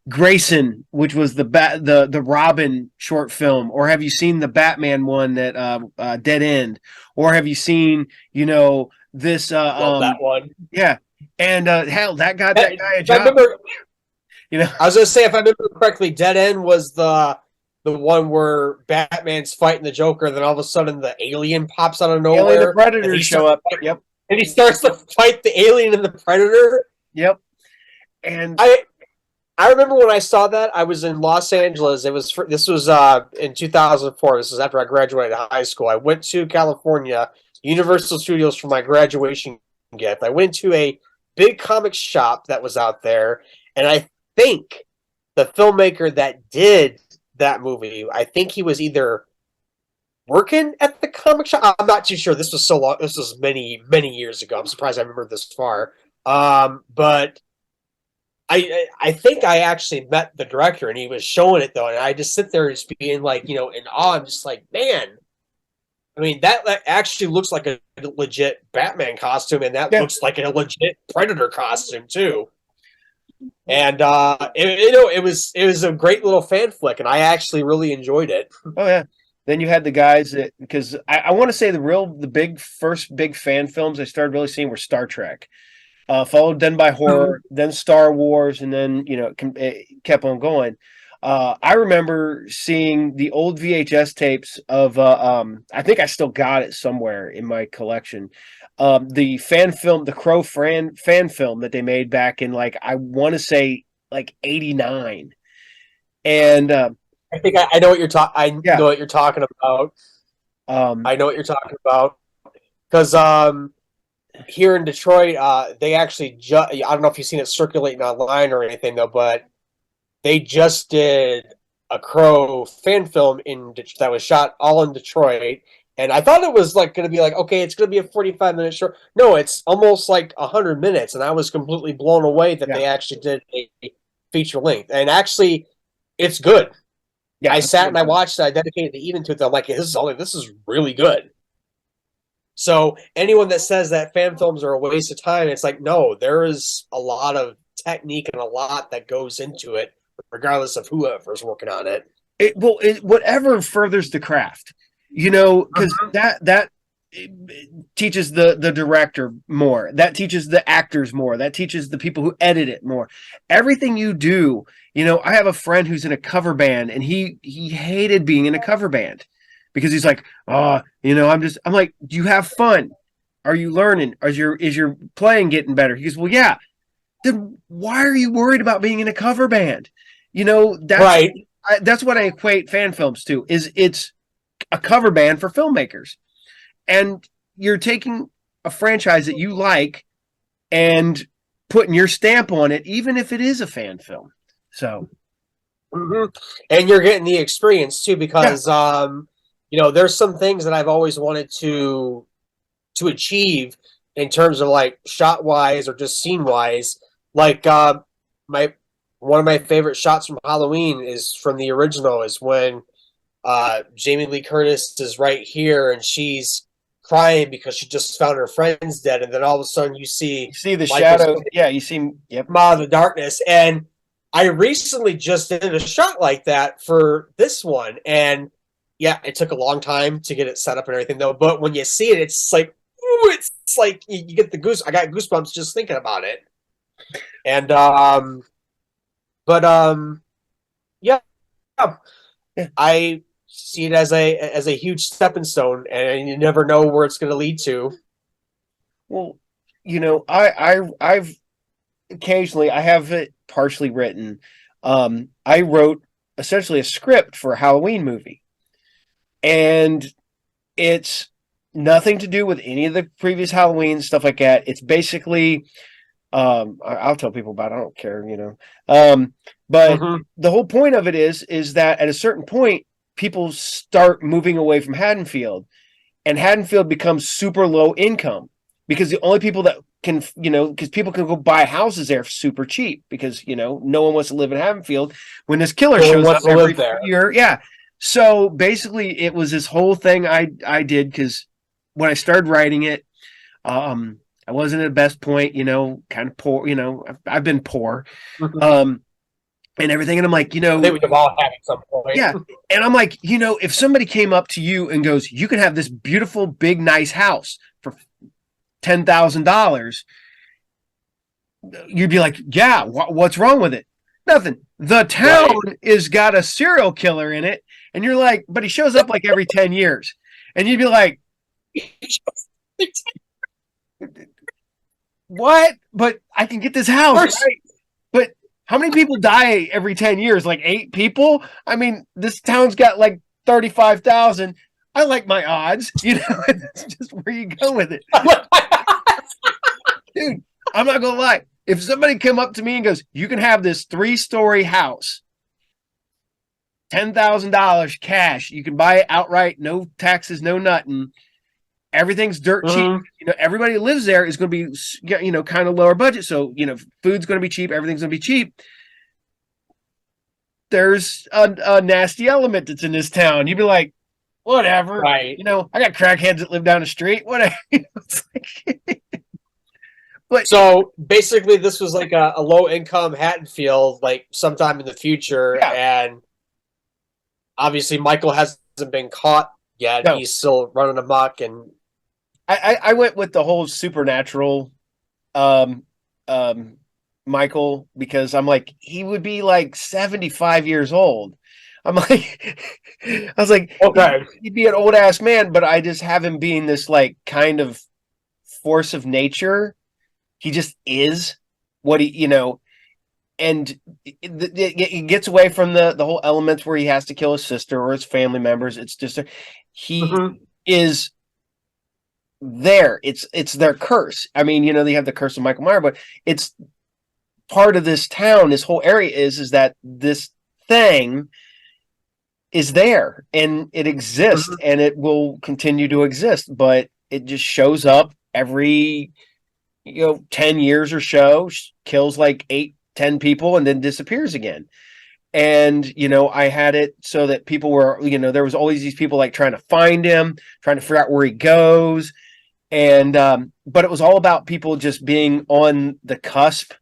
Grayson, which was the Robin short film, or have you seen the Batman one that Dead End, or have you seen this Love that one. yeah, and hell, that got that guy a If I job. remember, You know, I was gonna say if I remember correctly, Dead End was the one where Batman's fighting the Joker, and then all of a sudden the alien pops out of Alien the nowhere, and Predators show up. Yep, he starts to fight the alien and the Predator. yep, and I I remember when I saw that, I was in Los Angeles. This was in 2004. This was after I graduated high school. I went to California, Universal Studios for my graduation gift. I went to a big comic shop that was out there, and I think the filmmaker that did that movie, I think he was either working at the comic shop. I'm not too sure. This was so long. This was many many years ago. I'm surprised I remember this far. But I think I actually met the director and he was showing it though, and I just sit there just being like, in awe. I'm just like, man. I mean, that actually looks like a legit Batman costume, and that yeah, looks like a legit Predator costume too. And it was a great little fan flick, and I actually really enjoyed it. oh yeah. Then you had the guys that because I want to say the big first big fan films I started really seeing were Star Trek. Followed then by horror, then Star Wars, and then it kept on going. I remember seeing the old VHS tapes of. I think I still got it somewhere in my collection. The fan film, the Crow fan film that they made back in like I want to say like '89, and I think I know what you're talking. I yeah, know what you're talking about. um, I know what you're talking about because here in Detroit, they actually I don't know if you've seen it circulating online or anything though, but they just did a Crow fan film that was shot all in Detroit. And I thought it was like going to be like, okay, it's going to be a 45-minute short. No, it's almost like 100 minutes. And I was completely blown away that yeah, they actually did a feature length. And actually, it's good. yeah. I That's sat really and I good. watched it. I dedicated the evening to it. I'm like, this is really good. So anyone that says that fan films are a waste of time, it's like, no, there is a lot of technique and a lot that goes into it, regardless of whoever's working on it. Whatever furthers the craft, because that teaches the director more, that teaches the actors more, that teaches the people who edit it more. Everything you do, I have a friend who's in a cover band, and he hated being in a cover band because he's like, oh, I'm like, do you have fun? Are you learning? Is your playing getting better? He goes, well, yeah. Then why are you worried about being in a cover band? That's Right. that's what I equate fan films to. Is it's a cover band for filmmakers, and you're taking a franchise that you like and putting your stamp on it, even if it is a fan film. So hmm And you're getting the experience too, yeah, because there's some things that I've always wanted to achieve in terms of like shot wise or just scene wise. Like my one of my favorite shots from Halloween is from the original is when Jamie Lee Curtis is right here, and she's crying because she just found her friend's dead, and then all of a sudden you You see see the Michael's shadow. Yeah, you see. Yep. come out of the darkness. And I recently just did a shot like that for this one, and yeah, it took a long time to get it set up and everything though. But when you see it, it's like, ooh, it's like you get the goose. I got goosebumps just thinking about it. And but yeah, Yeah. I see it as a huge stepping stone, and you never know where it's going to lead to. Well, I've occasionally I have it partially written. I wrote essentially a script for a Halloween movie, and it's nothing to do with any of the previous Halloween stuff like that. It's basically, I'll tell people about it. I don't care, but Mm-hmm. the whole point of it is that at a certain point, people start moving away from Haddonfield, and Haddonfield becomes super low income because the only people that can, because people can go buy houses there super cheap because, no one wants to live in Haddonfield when this killer No one shows up wants to every live there. year. Yeah. So basically, it was this whole thing I did because when I started writing it, I wasn't at the best point, kind of poor, I've been poor, Mm-hmm. um, and everything. And I'm like, I think we have all had at some point. yeah. And I'm like, if somebody came up to you and goes, you can have this beautiful, big, nice house for $10,000, you'd be like, yeah, what's wrong with it? Nothing. The town Right. is got a serial killer in it. And you're like, but he shows up like every 10 years. And you'd be like, what? But I can get this house, First, right? But how many people die every 10 years? Like 8 people? I mean, this town's got like 35,000. I like my odds. That's just where you go with it. Dude, I'm not going to lie. If somebody came up to me and goes, you can have this 3-story house, $10,000 cash, you can buy it outright, no taxes, no nothing. Everything's dirt cheap. mm-hmm. Everybody who lives there is going to be, kind of lower budget. So, food's going to be cheap. Everything's going to be cheap. There's a nasty element that's in this town. You'd be like, whatever. Right. I got crackheads that live down the street. Whatever. But So basically, this was like a low income Haddonfield, like sometime in the future, yeah, and obviously Michael hasn't been caught yet. no, He's still running amok, and I went with the whole supernatural, um, um, Michael, because I'm like, he would be like 75 years old. I'm like, I was like, okay. he'd be an old ass man, but I just have him being this like kind of force of nature. He just is what and it gets away from the whole elements where he has to kill his sister or his family members. It's just he Mm-hmm. is there. It's their curse. I mean, they have the curse of Michael Myers, but it's part of this town. This whole area is that this thing is there and it exists Mm-hmm. and it will continue to exist, but it just shows up every 10 years or so, kills like 8-10 people and then disappears again. And I had it so that people were, there was always these people like trying to find him, trying to figure out where he goes. And but it was all about people just being on the cusp.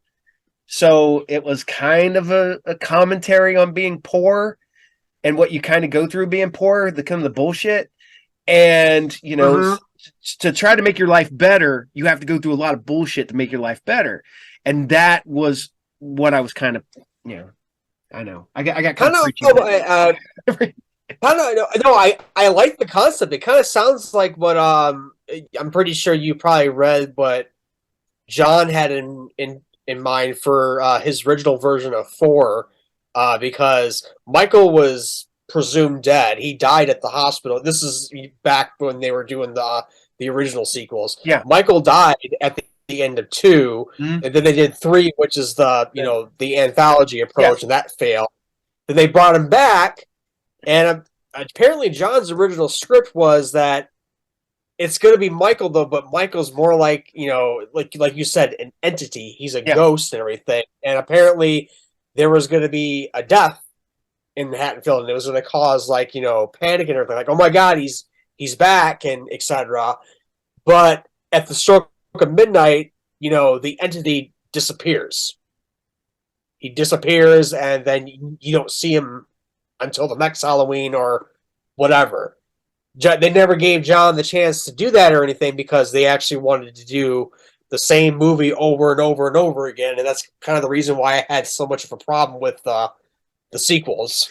So it was kind of a commentary on being poor and what you kind of go through being poor, the kind of the bullshit. And Mm-hmm. to try to make your life better, you have to go through a lot of bullshit to make your life better. And that was what I was kind of, I know I got kind Kind of of, preachy. kind of. No, I like the concept. It kind of sounds like what I'm pretty sure you probably read what John had in mind for his original version of four, because Michael was presumed dead. He died at the hospital. This is back when they were doing the original sequels. Yeah. Michael died at the end of two, Mhm. and then they did three, which is the anthology approach, and that failed. Then they brought him back, and apparently John's original script was that it's going to be Michael though, but Michael's more like like you said, an entity. He's a Yeah. ghost and everything. And apparently there was going to be a death in Haddonfield, and it was going to cause like panic and everything, like oh my god, he's back and etc. But at the stroke of midnight, the entity disappears. He disappears, and then you don't see him until the next Halloween or whatever. They never gave John the chance to do that or anything because they actually wanted to do the same movie over and over and over again, and that's kind of the reason why I had so much of a problem with the sequels.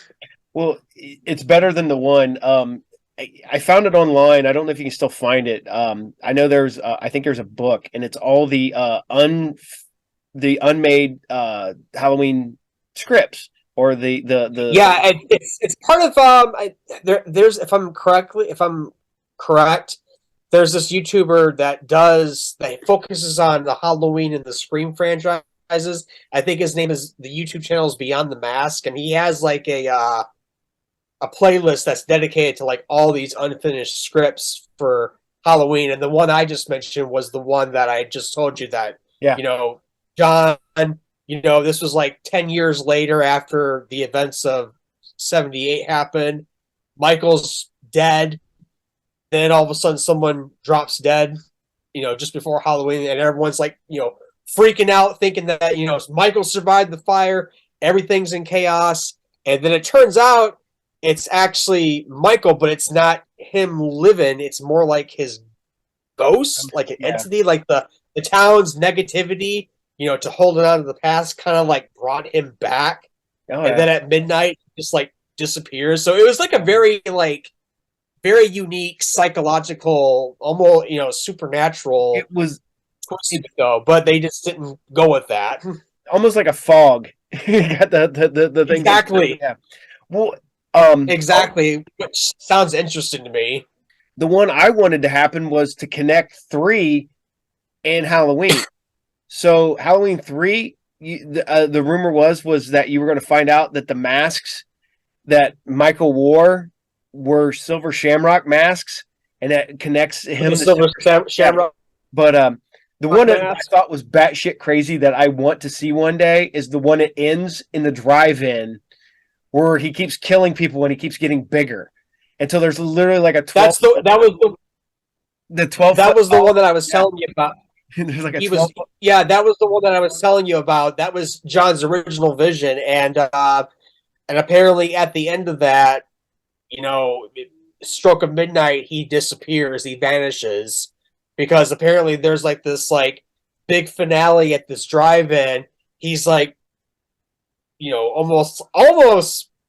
Well, it's better than the one. I found it online. I don't know if you can still find it. I know there's. I think there's a book, and it's all the unmade Halloween scripts or the Yeah, and it's part of there's if I'm correct, there's this YouTuber that focuses on the Halloween and the Scream franchises. I think his name is the YouTube channel is Beyond the Mask, and he has like a playlist that's dedicated to like all these unfinished scripts for Halloween. And the one I just mentioned was the one that I just told you that yeah. John, this was like 10 years later after the events of 78 happened. Michael's dead. Then all of a sudden someone drops dead, just before Halloween, and everyone's like, freaking out, thinking that, Michael survived the fire, everything's in chaos. And then it turns out it's actually Michael, but it's not him living. It's more like his ghost, like an entity, like the town's negativity, to holding on to the past kind of like brought him back. Oh, and then at midnight, just like disappears. So it was like a very unique psychological, almost, supernatural. It was though, but they just didn't go with that. almost like a fog. Got the thing Exactly. Yeah. Well, exactly, which sounds interesting to me. The one I wanted to happen was to connect 3 and Halloween. So Halloween 3, the rumor was that you were going to find out that the masks that Michael wore were Silver Shamrock masks, and that connects him The to Silver Shamrock. But the one that I thought was batshit crazy that I want to see one day is the one that ends in the drive-in where he keeps killing people and he keets getting bigger. And so there's literally like a 12. That was the 12. That was the one that I was telling you about. There's like a 12. That was the one that I was telling you about. That was John's original vision, and apparently at the end of that, stroke of midnight, he disappears, he vanishes, because apparently there's like this like big finale at this drive-in. He's like, almost.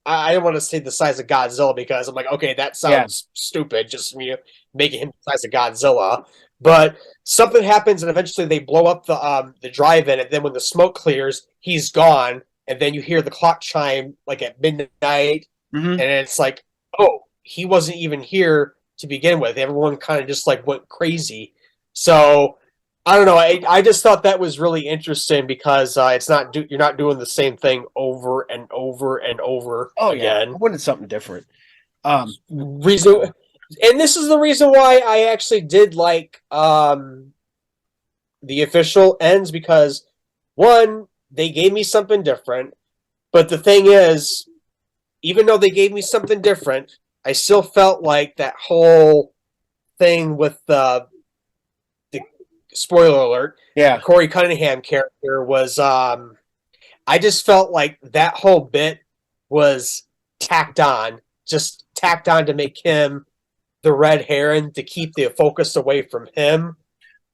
I don't want to say the size of Godzilla because I'm like, okay, that sounds stupid. Just making him the size of Godzilla, but something happens and eventually they blow up the drive-in, and then when the smoke clears, he's gone, and then you hear the clock chime like at midnight, and it's like, oh, he wasn't even here to begin with. Everyone kind of just like went crazy. So I don't know. I just thought that was really interesting because you're not doing the same thing over and over and over again. I wanted something different. Reason, and this is the reason why I actually did like the official ends, because one, they gave me something different, but the thing is, even though they gave me something different, I still felt like that whole thing with the spoiler alert, Corey Cunningham character was I just felt like that whole bit was tacked on to make him the red herring, to keep the focus away from him,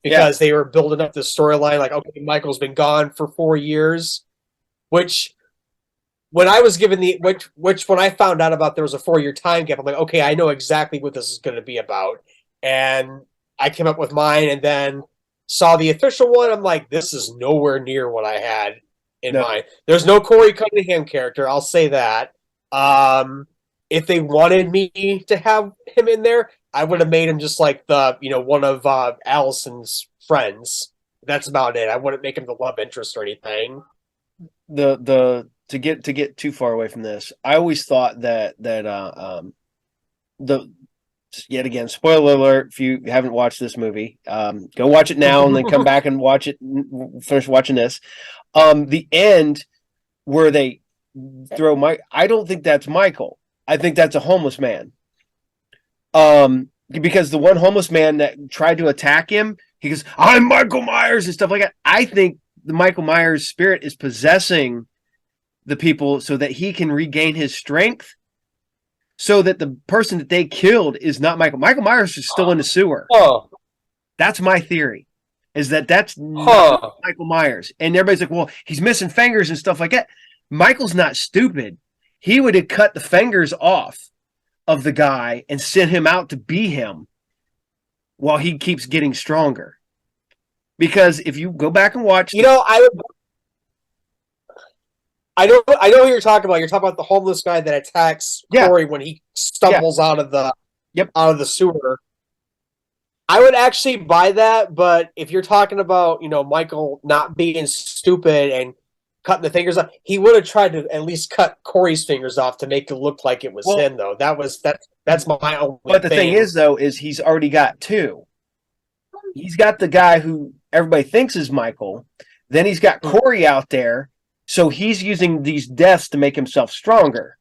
because they were building up this storyline like, okay, Michael's been gone for 4 years, which when I was given when I found out about there was a 4-year time gap, I'm like, okay, I know exactly what this is going to be about, and I came up with mine, and then saw the official one. I'm like, this is nowhere near what I had in mind. There's no Corey Cunningham character, I'll say that. If they wanted me to have him in there, I would have made him just like the one of Allison's friends. That's about it. I wouldn't make him the love interest or anything. To get too far away from this, I always thought that yet again, spoiler alert, if you haven't watched this movie, go watch it now and then come back and watch it, finish watching this. The end where they throw Mike. I don't think that's Michael. I think that's a homeless man. Because the one homeless man that tried to attack him, he goes, "I'm Michael Myers" and stuff like that. I think the Michael Myers spirit is possessing the people so that he can regain his strength, so that the person that they killed is not Michael. Michael Myers is still in the sewer. Huh. That's my theory. Is that that's not Huh. Michael Myers? And everybody's like, "Well, he's missing fingers and stuff like that." Michael's not stupid. He would have cut the fingers off of the guy and sent him out to be him while he keeps getting stronger. Because if you go back and watch, You know, I know who you're talking about. You're talking about the homeless guy that attacks yeah, Corey when he yeah, stumbles out of the yep. sewer. I would actually buy that, but if you're talking about, Michael not being stupid and cutting the fingers off, he would have tried to at least cut Corey's fingers off to make it look like it was Well, him, though. That's my only but the thing is, though, is he's already got two. He's got the guy who everybody thinks is Michael. Then he's got Corey out there. So he's using these deaths to make himself stronger.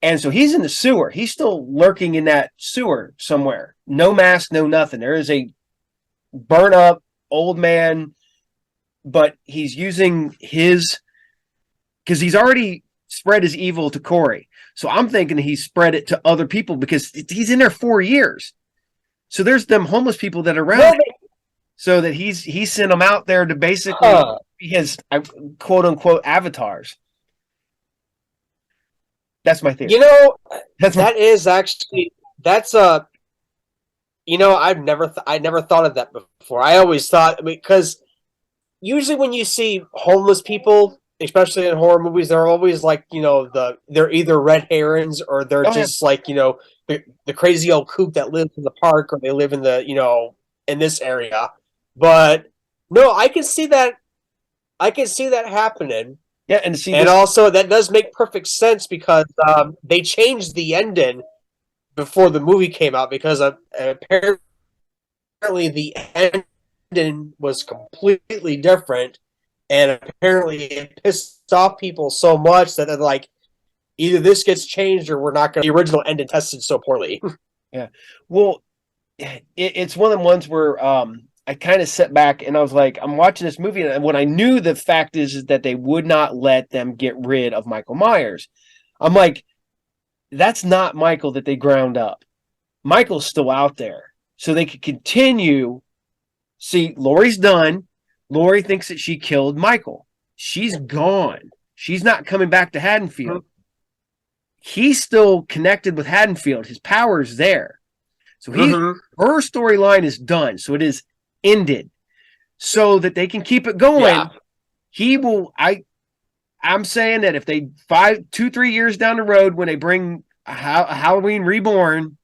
And so he's in the sewer. He's still lurking in that sewer somewhere. No mask, no nothing. There is a burn up old man, but he's using his, because he's already spread his evil to Corey. So I'm thinking he spread it to other people because he's in there 4 years. So there's them homeless people that are around him, so that he sent them out there to basically be his quote unquote avatars. That's my theory. I never thought of that before. I always thought, because usually when you see homeless people, especially in horror movies, they're always like, they're either red herrings or they're just like, the crazy old kook that lives in the park, or they live in the, in this area. But no, I can see that happening. Yeah, and also that does make perfect sense because they changed the ending before the movie came out, because apparently the ending was completely different, and apparently it pissed off people so much that they're like, either this gets changed or we're not going to. The original ending tested so poorly. Yeah, well, it's one of the ones where I kind of sat back and I was like, I'm watching this movie, and what I knew the fact is that they would not let them get rid of Michael Myers. I'm like, that's not Michael that they ground up. Michael's still out there, so they could continue. See, Lori's done. Lori thinks that she killed Michael. She's gone. She's not coming back to Haddonfield. He's still connected with Haddonfield. His power is there. So her storyline is done. So it is ended, so that they can keep it going. Yeah. He will. I'm saying that if they 2-3 years down the road, when they bring Halloween Reborn,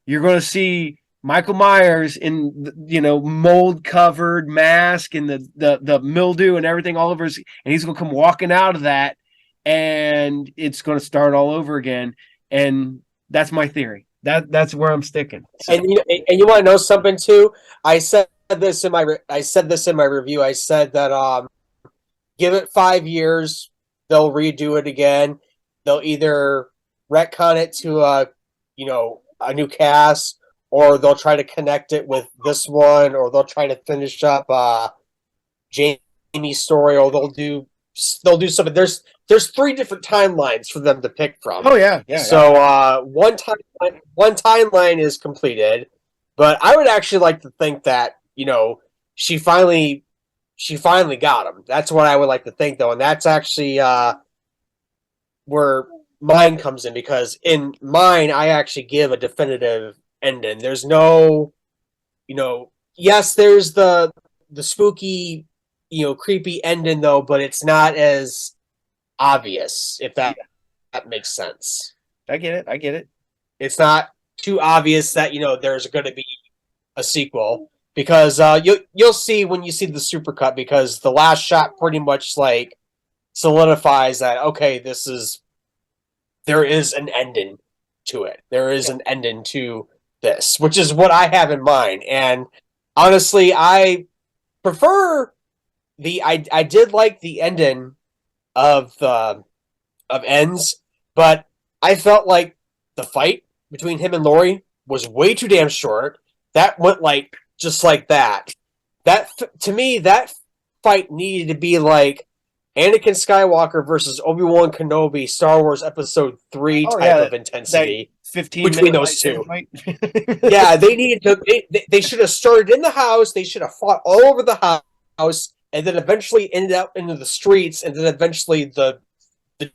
you're going to see Michael Myers in mold covered mask and the mildew and everything all over his, and he's going to come walking out of that, and it's going to start all over again. And that's my theory. That's where I'm sticking. So. And you want to know something too? I said this in my review. I said that give it 5 years, they'll redo it again. They'll either retcon it to a new cast, or they'll try to connect it with this one, or they'll try to finish up Jamie's story, or they'll do something. There's 3 different timelines for them to pick from. Oh yeah. So one timeline is completed, but I would actually like to think that she finally got him. That's what I would like to think, though, and that's actually where mine comes in, because in mine I actually give a definitive ending. There's no, yes, there's the spooky, creepy ending, though, but it's not as obvious, if that makes sense. I get it. It's not too obvious that there's going to be a sequel, because you'll see when you see the supercut, because the last shot pretty much like solidifies that, okay, there is an ending to it. There is an ending to this, which is what I have in mind. And honestly, I prefer I did like the ending of the of ends, but I felt like the fight between him and Lori was way too damn short. That went like just like that. That to me, that fight needed to be like Anakin Skywalker versus Obi-Wan Kenobi, Star Wars Episode 3 Oh type yeah, of that intensity 15 minute between those lightsaber two. fight. Yeah, they needed to. They should have started in the house. They should have fought all over the house, and then eventually ended up into the streets, and then eventually the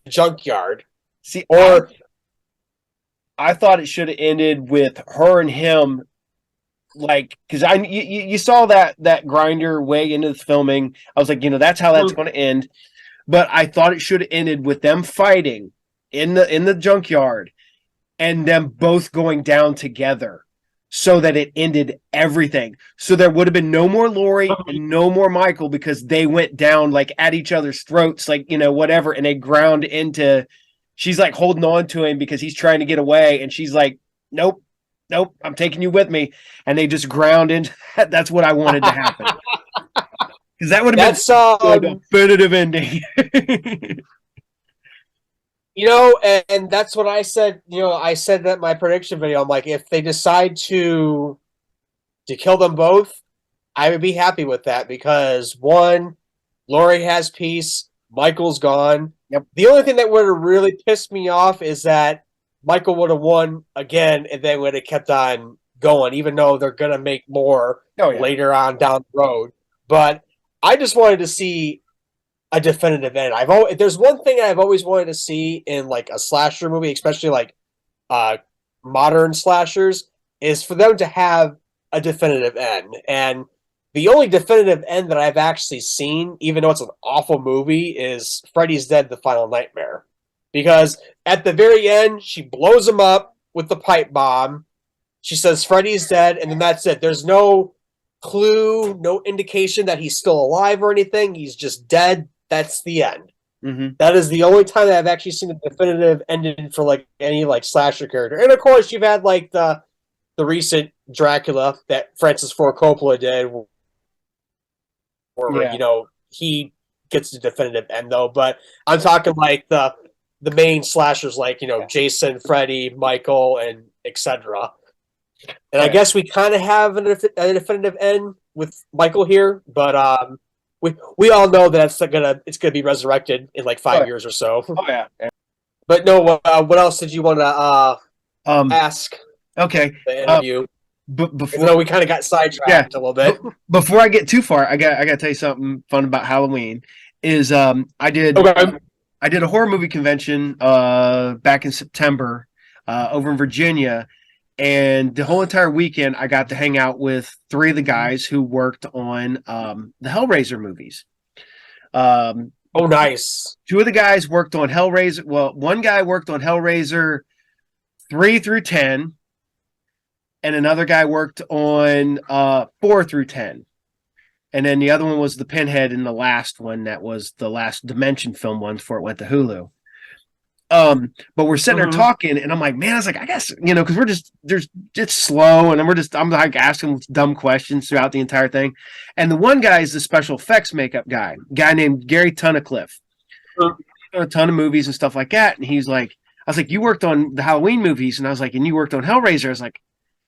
junkyard. See, Or I thought it should have ended with her and him, like, because you saw that grinder way into the filming. I was like, that's how that's going to end. But I thought it should have ended with them fighting in the junkyard and them both going down together, so that it ended everything. So there would have been no more Lori and no more Michael, because they went down like at each other's throats, like, whatever, and they ground into. She's like holding on to him because he's trying to get away, and she's like, "Nope, nope, I'm taking you with me," and they just ground into that. That's what I wanted to happen, because that would have that's been a definitive ending. and that's what I said. I said that in my prediction video. I'm like, if they decide to kill them both, I would be happy with that, because one, Lori has peace, Michael's gone. Yep. The only thing that would have really pissed me off is that Michael would have won again, and they would have kept on going, even though they're gonna make more later on down the road. But I just wanted to see a definitive end. There's one thing I've always wanted to see in like a slasher movie, especially like modern slashers, is for them to have a definitive end. And the only definitive end that I've actually seen, even though it's an awful movie, is Freddy's Dead: The Final Nightmare. Because at the very end, she blows him up with the pipe bomb. She says Freddy's dead, and then that's it. There's no clue, no indication that he's still alive or anything. He's just dead. That's the end. Mm-hmm. That is the only time that I've actually seen a definitive ending for like any like slasher character. And of course, you've had like the recent Dracula that Francis Ford Coppola did, where he gets the definitive end though. But I'm talking like the main slashers, like Jason, Freddy, Michael, and etc. And I guess we kind of have a definitive end with Michael here, but we all know that it's gonna be resurrected in like 5 years or so. Oh yeah. But no, what else did you want to ask? Okay. The interview. Before we kind of got sidetracked a little bit. Before I get too far, I got to tell you something fun about Halloween. Is I did a horror movie convention back in September over in Virginia, and the whole entire weekend I got to hang out with three of the guys who worked on the Hellraiser movies. Oh, nice. Two of the guys worked on Hellraiser. Well, one guy worked on Hellraiser 3 through 10. And another guy worked on 4 through 10. And then the other one was the Pinhead in the last one. That was the last Dimension film one before it went to Hulu. But we're sitting there talking, and I'm like, man, I was like, I guess, because it's slow, and I'm like asking dumb questions throughout the entire thing. And the one guy is the special effects makeup guy named Gary Tunnicliffe. A ton of movies and stuff like that. And he's like, I was like, you worked on the Halloween movies, and I was like, and you worked on Hellraiser. I was like,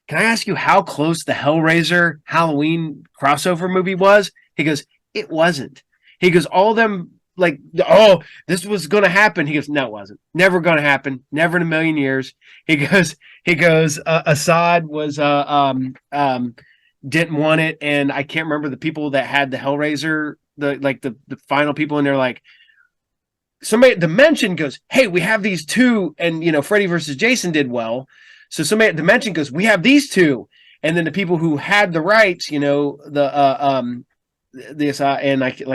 can I ask you how close the Hellraiser Halloween crossover movie was? He goes, it wasn't. He goes, all them like, oh, this was going to happen. He goes, no, it wasn't. Never going to happen. Never in a million years. He goes, Assad was, didn't want it. And I can't remember the people that had the Hellraiser, the final people in there, like, somebody at Dimension goes, hey, we have these two, and Freddy versus Jason did well. So somebody at Dimension goes, we have these two. And then the people who had the rights, and like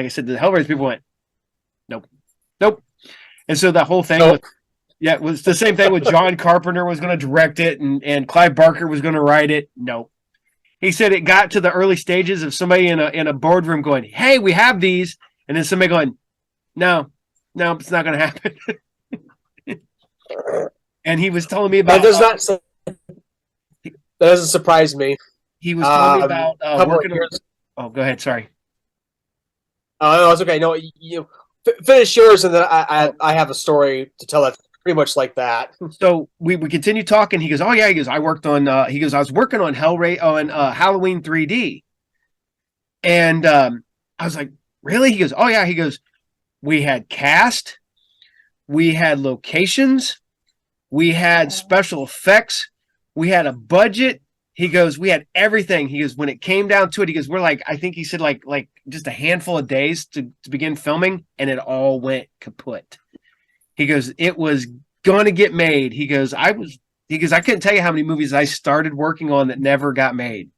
I said, the Hellraiser people went, nope. And so that whole thing it was the same thing with John Carpenter was going to direct it, and Clive Barker was going to write it. Nope. He said it got to the early stages of somebody in a boardroom going, hey, we have these. And then somebody going, no, it's not going to happen. And he was telling me about that doesn't surprise me. He was telling me about working. Oh, go ahead. Sorry. Oh, no, it's okay. No, Finish yours, and then I have a story to tell that's pretty much like that. So we continue talking. He goes, "Oh yeah." He goes, "I worked on." He goes, "I was working on Halloween 3D," and I was like, "Really?" He goes, "Oh yeah." He goes, "We had cast, we had locations, we had special effects, we had a budget." He goes, "We had everything." He goes, "When it came down to it," he goes, "We're like, I think he said like just a handful of days to begin filming, and it all went kaput." He goes, "It was going to get made." He goes, "I couldn't tell you how many movies I started working on that never got made."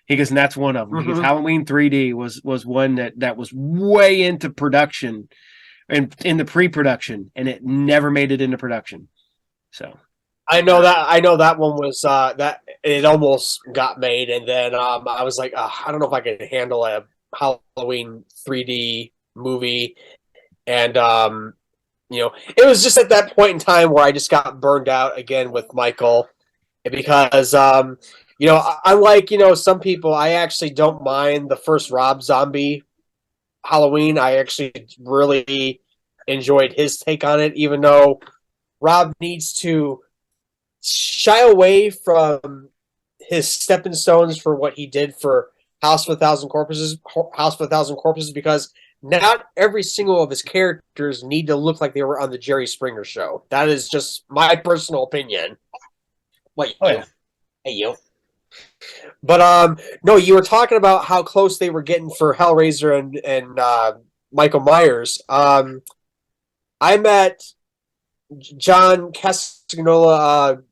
He goes, "And that's one of them." He goes, Mm-hmm. "Halloween 3D was one that was way into production and in the pre-production, and it never made it into production." So, I know that one was that it almost got made, and then I was like, I don't know if I can handle a Halloween 3D movie, and it was just at that point in time where I just got burned out again with Michael, because unlike some people, I actually don't mind the first Rob Zombie Halloween. I actually really enjoyed his take on it, even though Rob needs to shy away from his stepping stones for what he did for House of a Thousand Corpses, because not every single of his characters need to look like they were on the Jerry Springer show. That is just my personal opinion. What oh you? yeah, Hey you. But no, you were talking about how close they were getting for Hellraiser and Michael Myers. I met John Castagnoli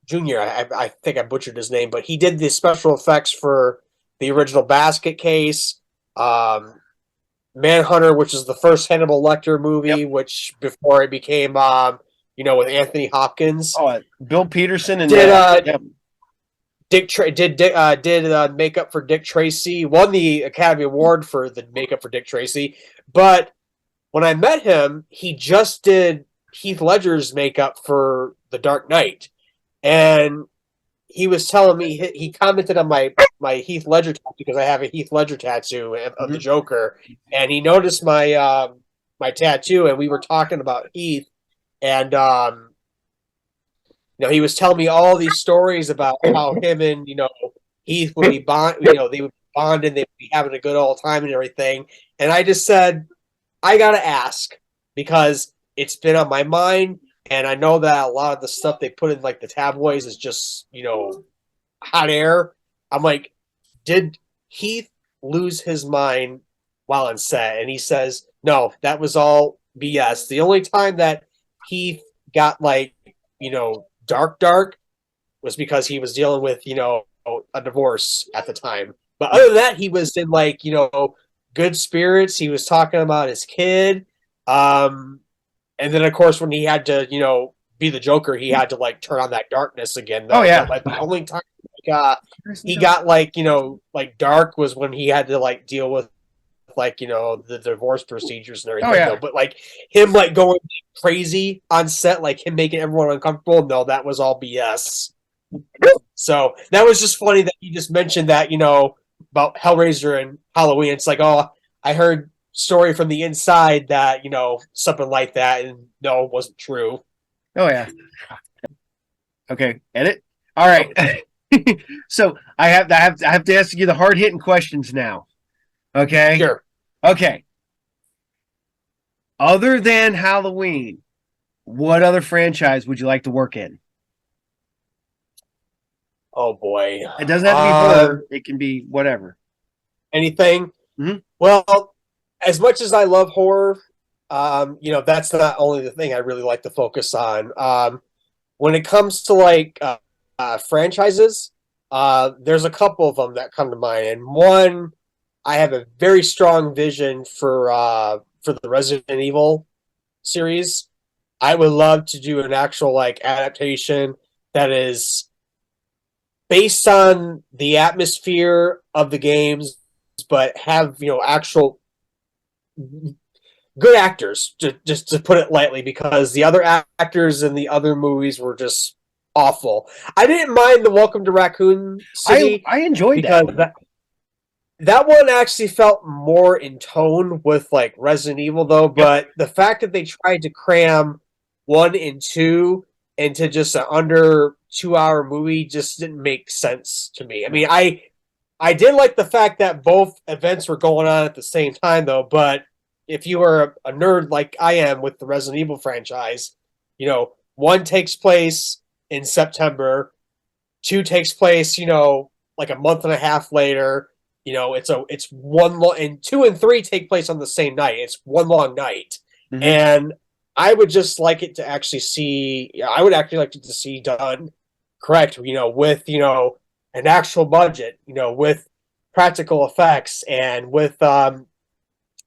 Jr. I think I butchered his name, but he did the special effects for the original Basket Case, um, Manhunter, which is the first Hannibal Lecter movie, yep. which before it became with Anthony Hopkins. Bill Peterson and Did yep. makeup for Dick Tracy, won the Academy Award for the makeup for Dick Tracy. But when I met him, he just did Heath Ledger's makeup for The Dark Knight, and he was telling me he commented on my Heath Ledger tattoo, because I have a Heath Ledger tattoo of the Mm-hmm. Joker, and he noticed my tattoo, and we were talking about Heath, and he was telling me all these stories about how him and Heath would be they would bond, and they would be having a good old time and everything. And I just said, I gotta ask, because it's been on my mind, and I know that a lot of the stuff they put in like the tabloids is just hot air. I'm like, did Heath lose his mind while on set? And he says, no, that was all BS. The only time that Heath got dark was because he was dealing with a divorce at the time. But other than that, he was in good spirits. He was talking about his kid, and then of course when he had to be the Joker, he had to turn on that darkness again. Oh yeah. The only time he got dark was when he had to deal with the divorce procedures and everything. Oh yeah. Though, but him going crazy on set, him making everyone uncomfortable. No, that was all BS. So that was just funny that you just mentioned that about Hellraiser and Halloween. It's like, oh, I heard story from the inside that something like that, and no, it wasn't true. Oh yeah. Okay, edit. All right. So I have to ask you the hard hitting questions now. Okay. Sure. Okay. Other than Halloween, what other franchise would you like to work in? Oh boy. It doesn't have to be horror. It can be whatever. Anything. Mm-hmm. Well, as much as I love horror, that's not only the thing I really like to focus on. When it comes to franchises, there's a couple of them that come to mind, and one, I have a very strong vision for the Resident Evil series. I would love to do an actual adaptation that is based on the atmosphere of the games, but have actual good actors, just to put it lightly, because the other actors in the other movies were just awful. I didn't mind the Welcome to Raccoon City I enjoyed because that. That one actually felt more in tone with like Resident Evil though, Yep. but the fact that they tried to cram 1 and 2 into just an under 2 hour movie just didn't make sense to me. I mean, I did like the fact that both events were going on at the same time though, but if you are a nerd like I am with the Resident Evil franchise, one takes place in September, two takes place, like a month and a half later. It's one long, and two and three take place on the same night. It's one long night, Hmm. and I would just like it to actually see. I would actually like it to see done correct. With an actual budget. With practical effects and with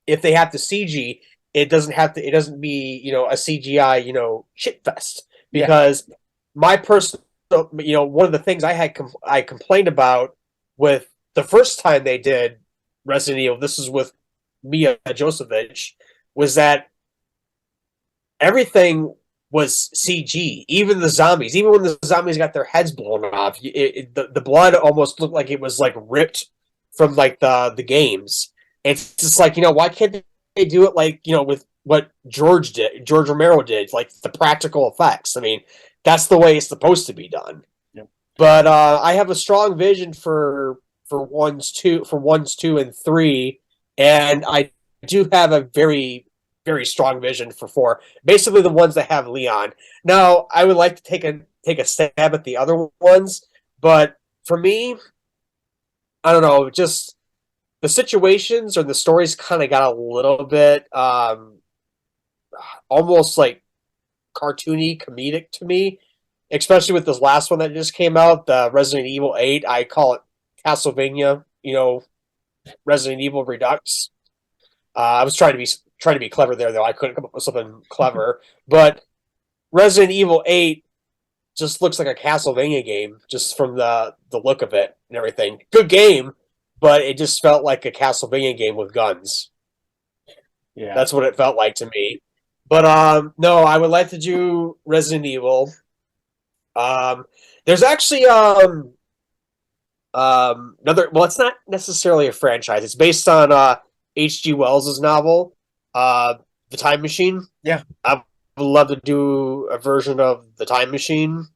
if they have to CG, it doesn't have to. It doesn't be a CGI shit fest Yeah. because my personal one of the things I complained about with the first time they did Resident Evil. This is with Mia Jovovich, was that everything was CG. Even the zombies, even when the zombies got their heads blown off, the blood almost looked like it was like ripped from like the games. It's just like why can't they do it like with what George Romero did, like the practical effects. I mean, that's the way it's supposed to be done. Yep. But I have a strong vision for ones two and three, and I do have a very very strong vision for four. Basically, the ones that have Leon. Now, I would like to take a stab at the other ones, but for me, I don't know. Just the situations or the stories kind of got a little bit almost like cartoony, comedic to me, especially with this last one that just came out, the Resident Evil 8. I call it Castlevania, Resident Evil Redux. I was trying to be clever there, though. I couldn't come up with something clever. But Resident Evil 8 just looks like a Castlevania game, just from the look of it and everything. Good game, but it just felt like a Castlevania game with guns. Yeah. That's what it felt like to me. But no, I would like to do Resident Evil. Um, there's actually another. Well, it's not necessarily a franchise. It's based on H.G. Wells's novel, The Time Machine. Yeah. I would love to do a version of The Time Machine.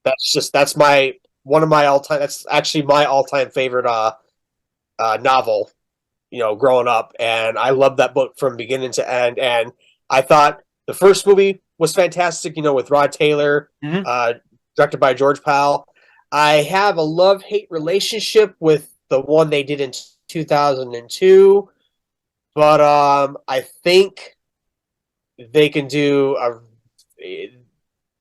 That's my one of my all time. That's actually my all time favorite novel. Growing up, and I loved that book from beginning to end. And I thought the first movie was fantastic. With Rod Taylor, Hmm. uh, directed by George Powell. I have a love hate relationship with the one they did in 2002, but I think they can do a.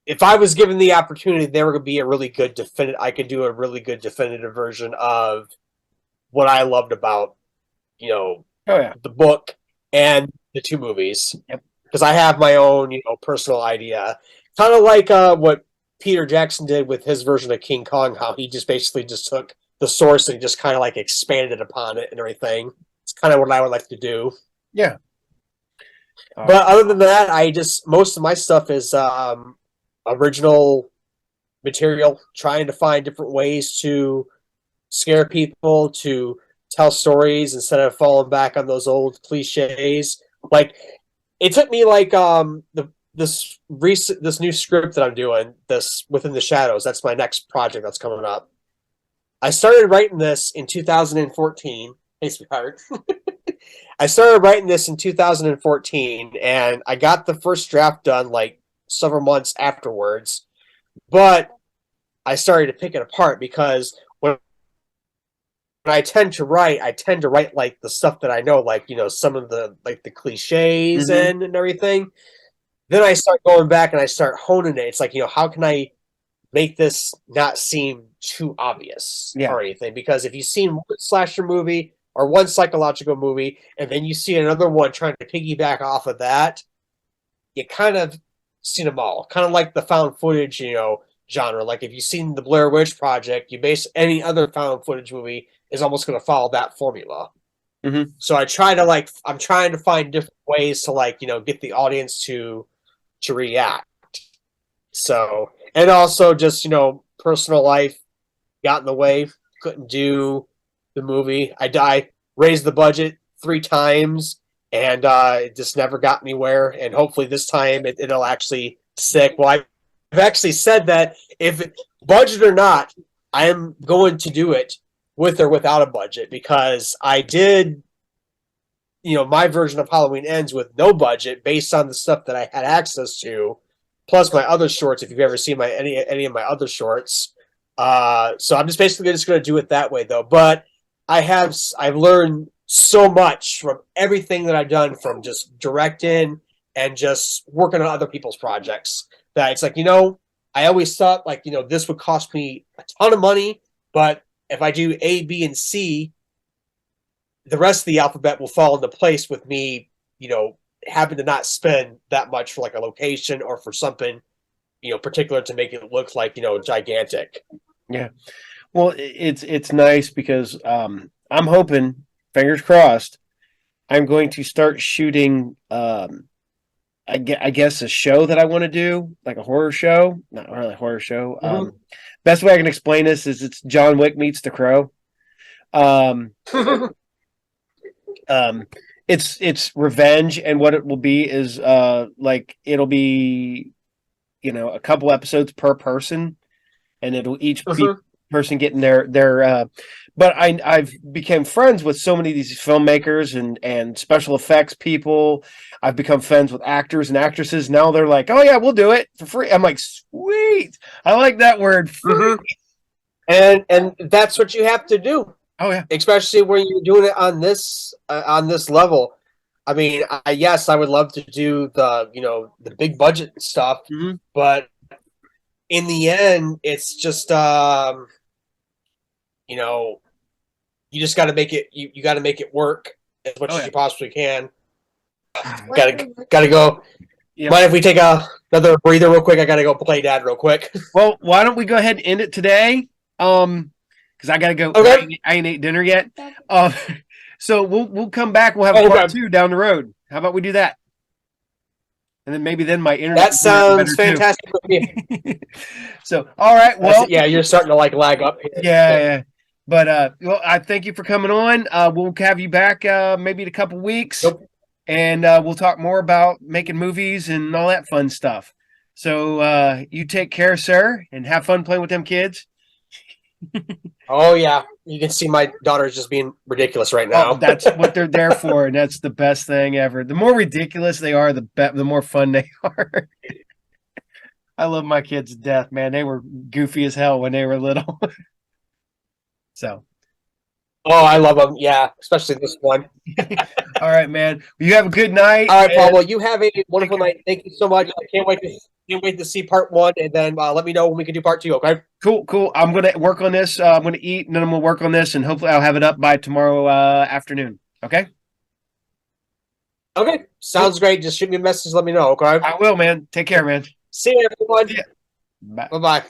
If I was given the opportunity, there would be a really good definitive. I could do a really good definitive version of what I loved about Oh yeah. the book and the two movies Yep. because I have my own personal idea, kind of like what Peter Jackson did with his version of King Kong, how he just basically just took the source and just kind of like expanded upon it and everything. It's kind of what I would like to do. Yeah. But other than that, I just most of my stuff is original material, trying to find different ways to scare people, to tell stories instead of falling back on those old cliches. Like it took me like this new script that I'm doing, this Within the Shadows. That's my next project that's coming up. I started writing this in 2014. Hey, sweetheart. I started writing this in 2014, and I got the first draft done like several months afterwards. But I started to pick it apart because when I tend to write like the stuff that I know, like some of the like the cliches Hmm. and everything. Then I start going back and I start honing it. It's like how can I make this not seem too obvious Yeah. or anything? Because if you've seen one slasher movie or one psychological movie, and then you see another one trying to piggyback off of that, you kind of seen them all. Kind of like the found footage, genre. Like if you've seen the Blair Witch Project, you base any other found footage movie is almost going to follow that formula. Hmm. So I'm trying to find different ways to get the audience to react. So and also just personal life got in the way, couldn't do the movie. I raised the budget 3 times, and it just never got anywhere. And hopefully this time it'll actually stick. Well, I've actually said that if budget or not, I am going to do it with or without a budget, because I did, my version of Halloween Ends with no budget based on the stuff that I had access to, plus my other shorts. If you've ever seen my any of my other shorts, so I'm just basically just going to do it that way though. But I've learned so much from everything that I've done, from just directing and just working on other people's projects, that it's like, I always thought like, this would cost me a ton of money, but if I do A, B, and C, the rest of the alphabet will fall into place with me, having to not spend that much for like a location or for something, particular to make it look like, gigantic. Yeah. Well, it's nice because I'm hoping, fingers crossed, I'm going to start shooting I guess a show that I want to do, like a horror show. Not really a horror show. Mm-hmm. Best way I can explain this is it's John Wick meets The Crow. Um, it's revenge, and what it will be is like it'll be a couple episodes per person, and it'll each be Mm-hmm. person getting their but I've become friends with so many of these filmmakers and special effects people. I've become friends with actors and actresses. Now they're like, oh yeah, we'll do it for free. I'm like, sweet. I like that word, free. Mm-hmm. And that's what you have to do, Oh yeah. especially when you're doing it on this level. I mean, yes, I would love to do the big budget stuff, Mm-hmm. but in the end, it's just you just got to make it. You got to make it work as much Oh as yeah. you possibly can. Gotta go. Yep. Mind if we take another breather real quick? I gotta go play dad real quick. Well, why don't we go ahead and end it today? Because I gotta go. Okay. I ain't ate dinner yet. Um, so we'll come back. We'll have Okay. part 2 down the road. How about we do that? And then maybe my internet. That sounds fantastic with me. So, all right. Well, Yeah, you're starting to like lag up here. yeah. But well, I thank you for coming on. We'll have you back maybe in a couple weeks, Nope. and we'll talk more about making movies and all that fun stuff. So you take care, sir, and have fun playing with them kids. Oh yeah, you can see my daughter's just being ridiculous right now. Oh, that's what they're there for, and that's the best thing ever. The more ridiculous they are, the more fun they are. I love my kids to death, man. They were goofy as hell when they were little. So, Oh, I love them. Yeah, especially this one. all right, man. You have a good night. All right, Paul. Well, you have a wonderful night. Thank you so much. I can't wait to see part 1, and then let me know when we can do part 2. Okay. Cool. I'm gonna work on this. I'm gonna eat, and then I'm gonna work on this, and hopefully I'll have it up by tomorrow afternoon. Okay. Okay. Sounds great. Just shoot me a message. Let me know. Okay. I will, man. Take care, man. See you, everyone. See ya. Bye. Bye bye.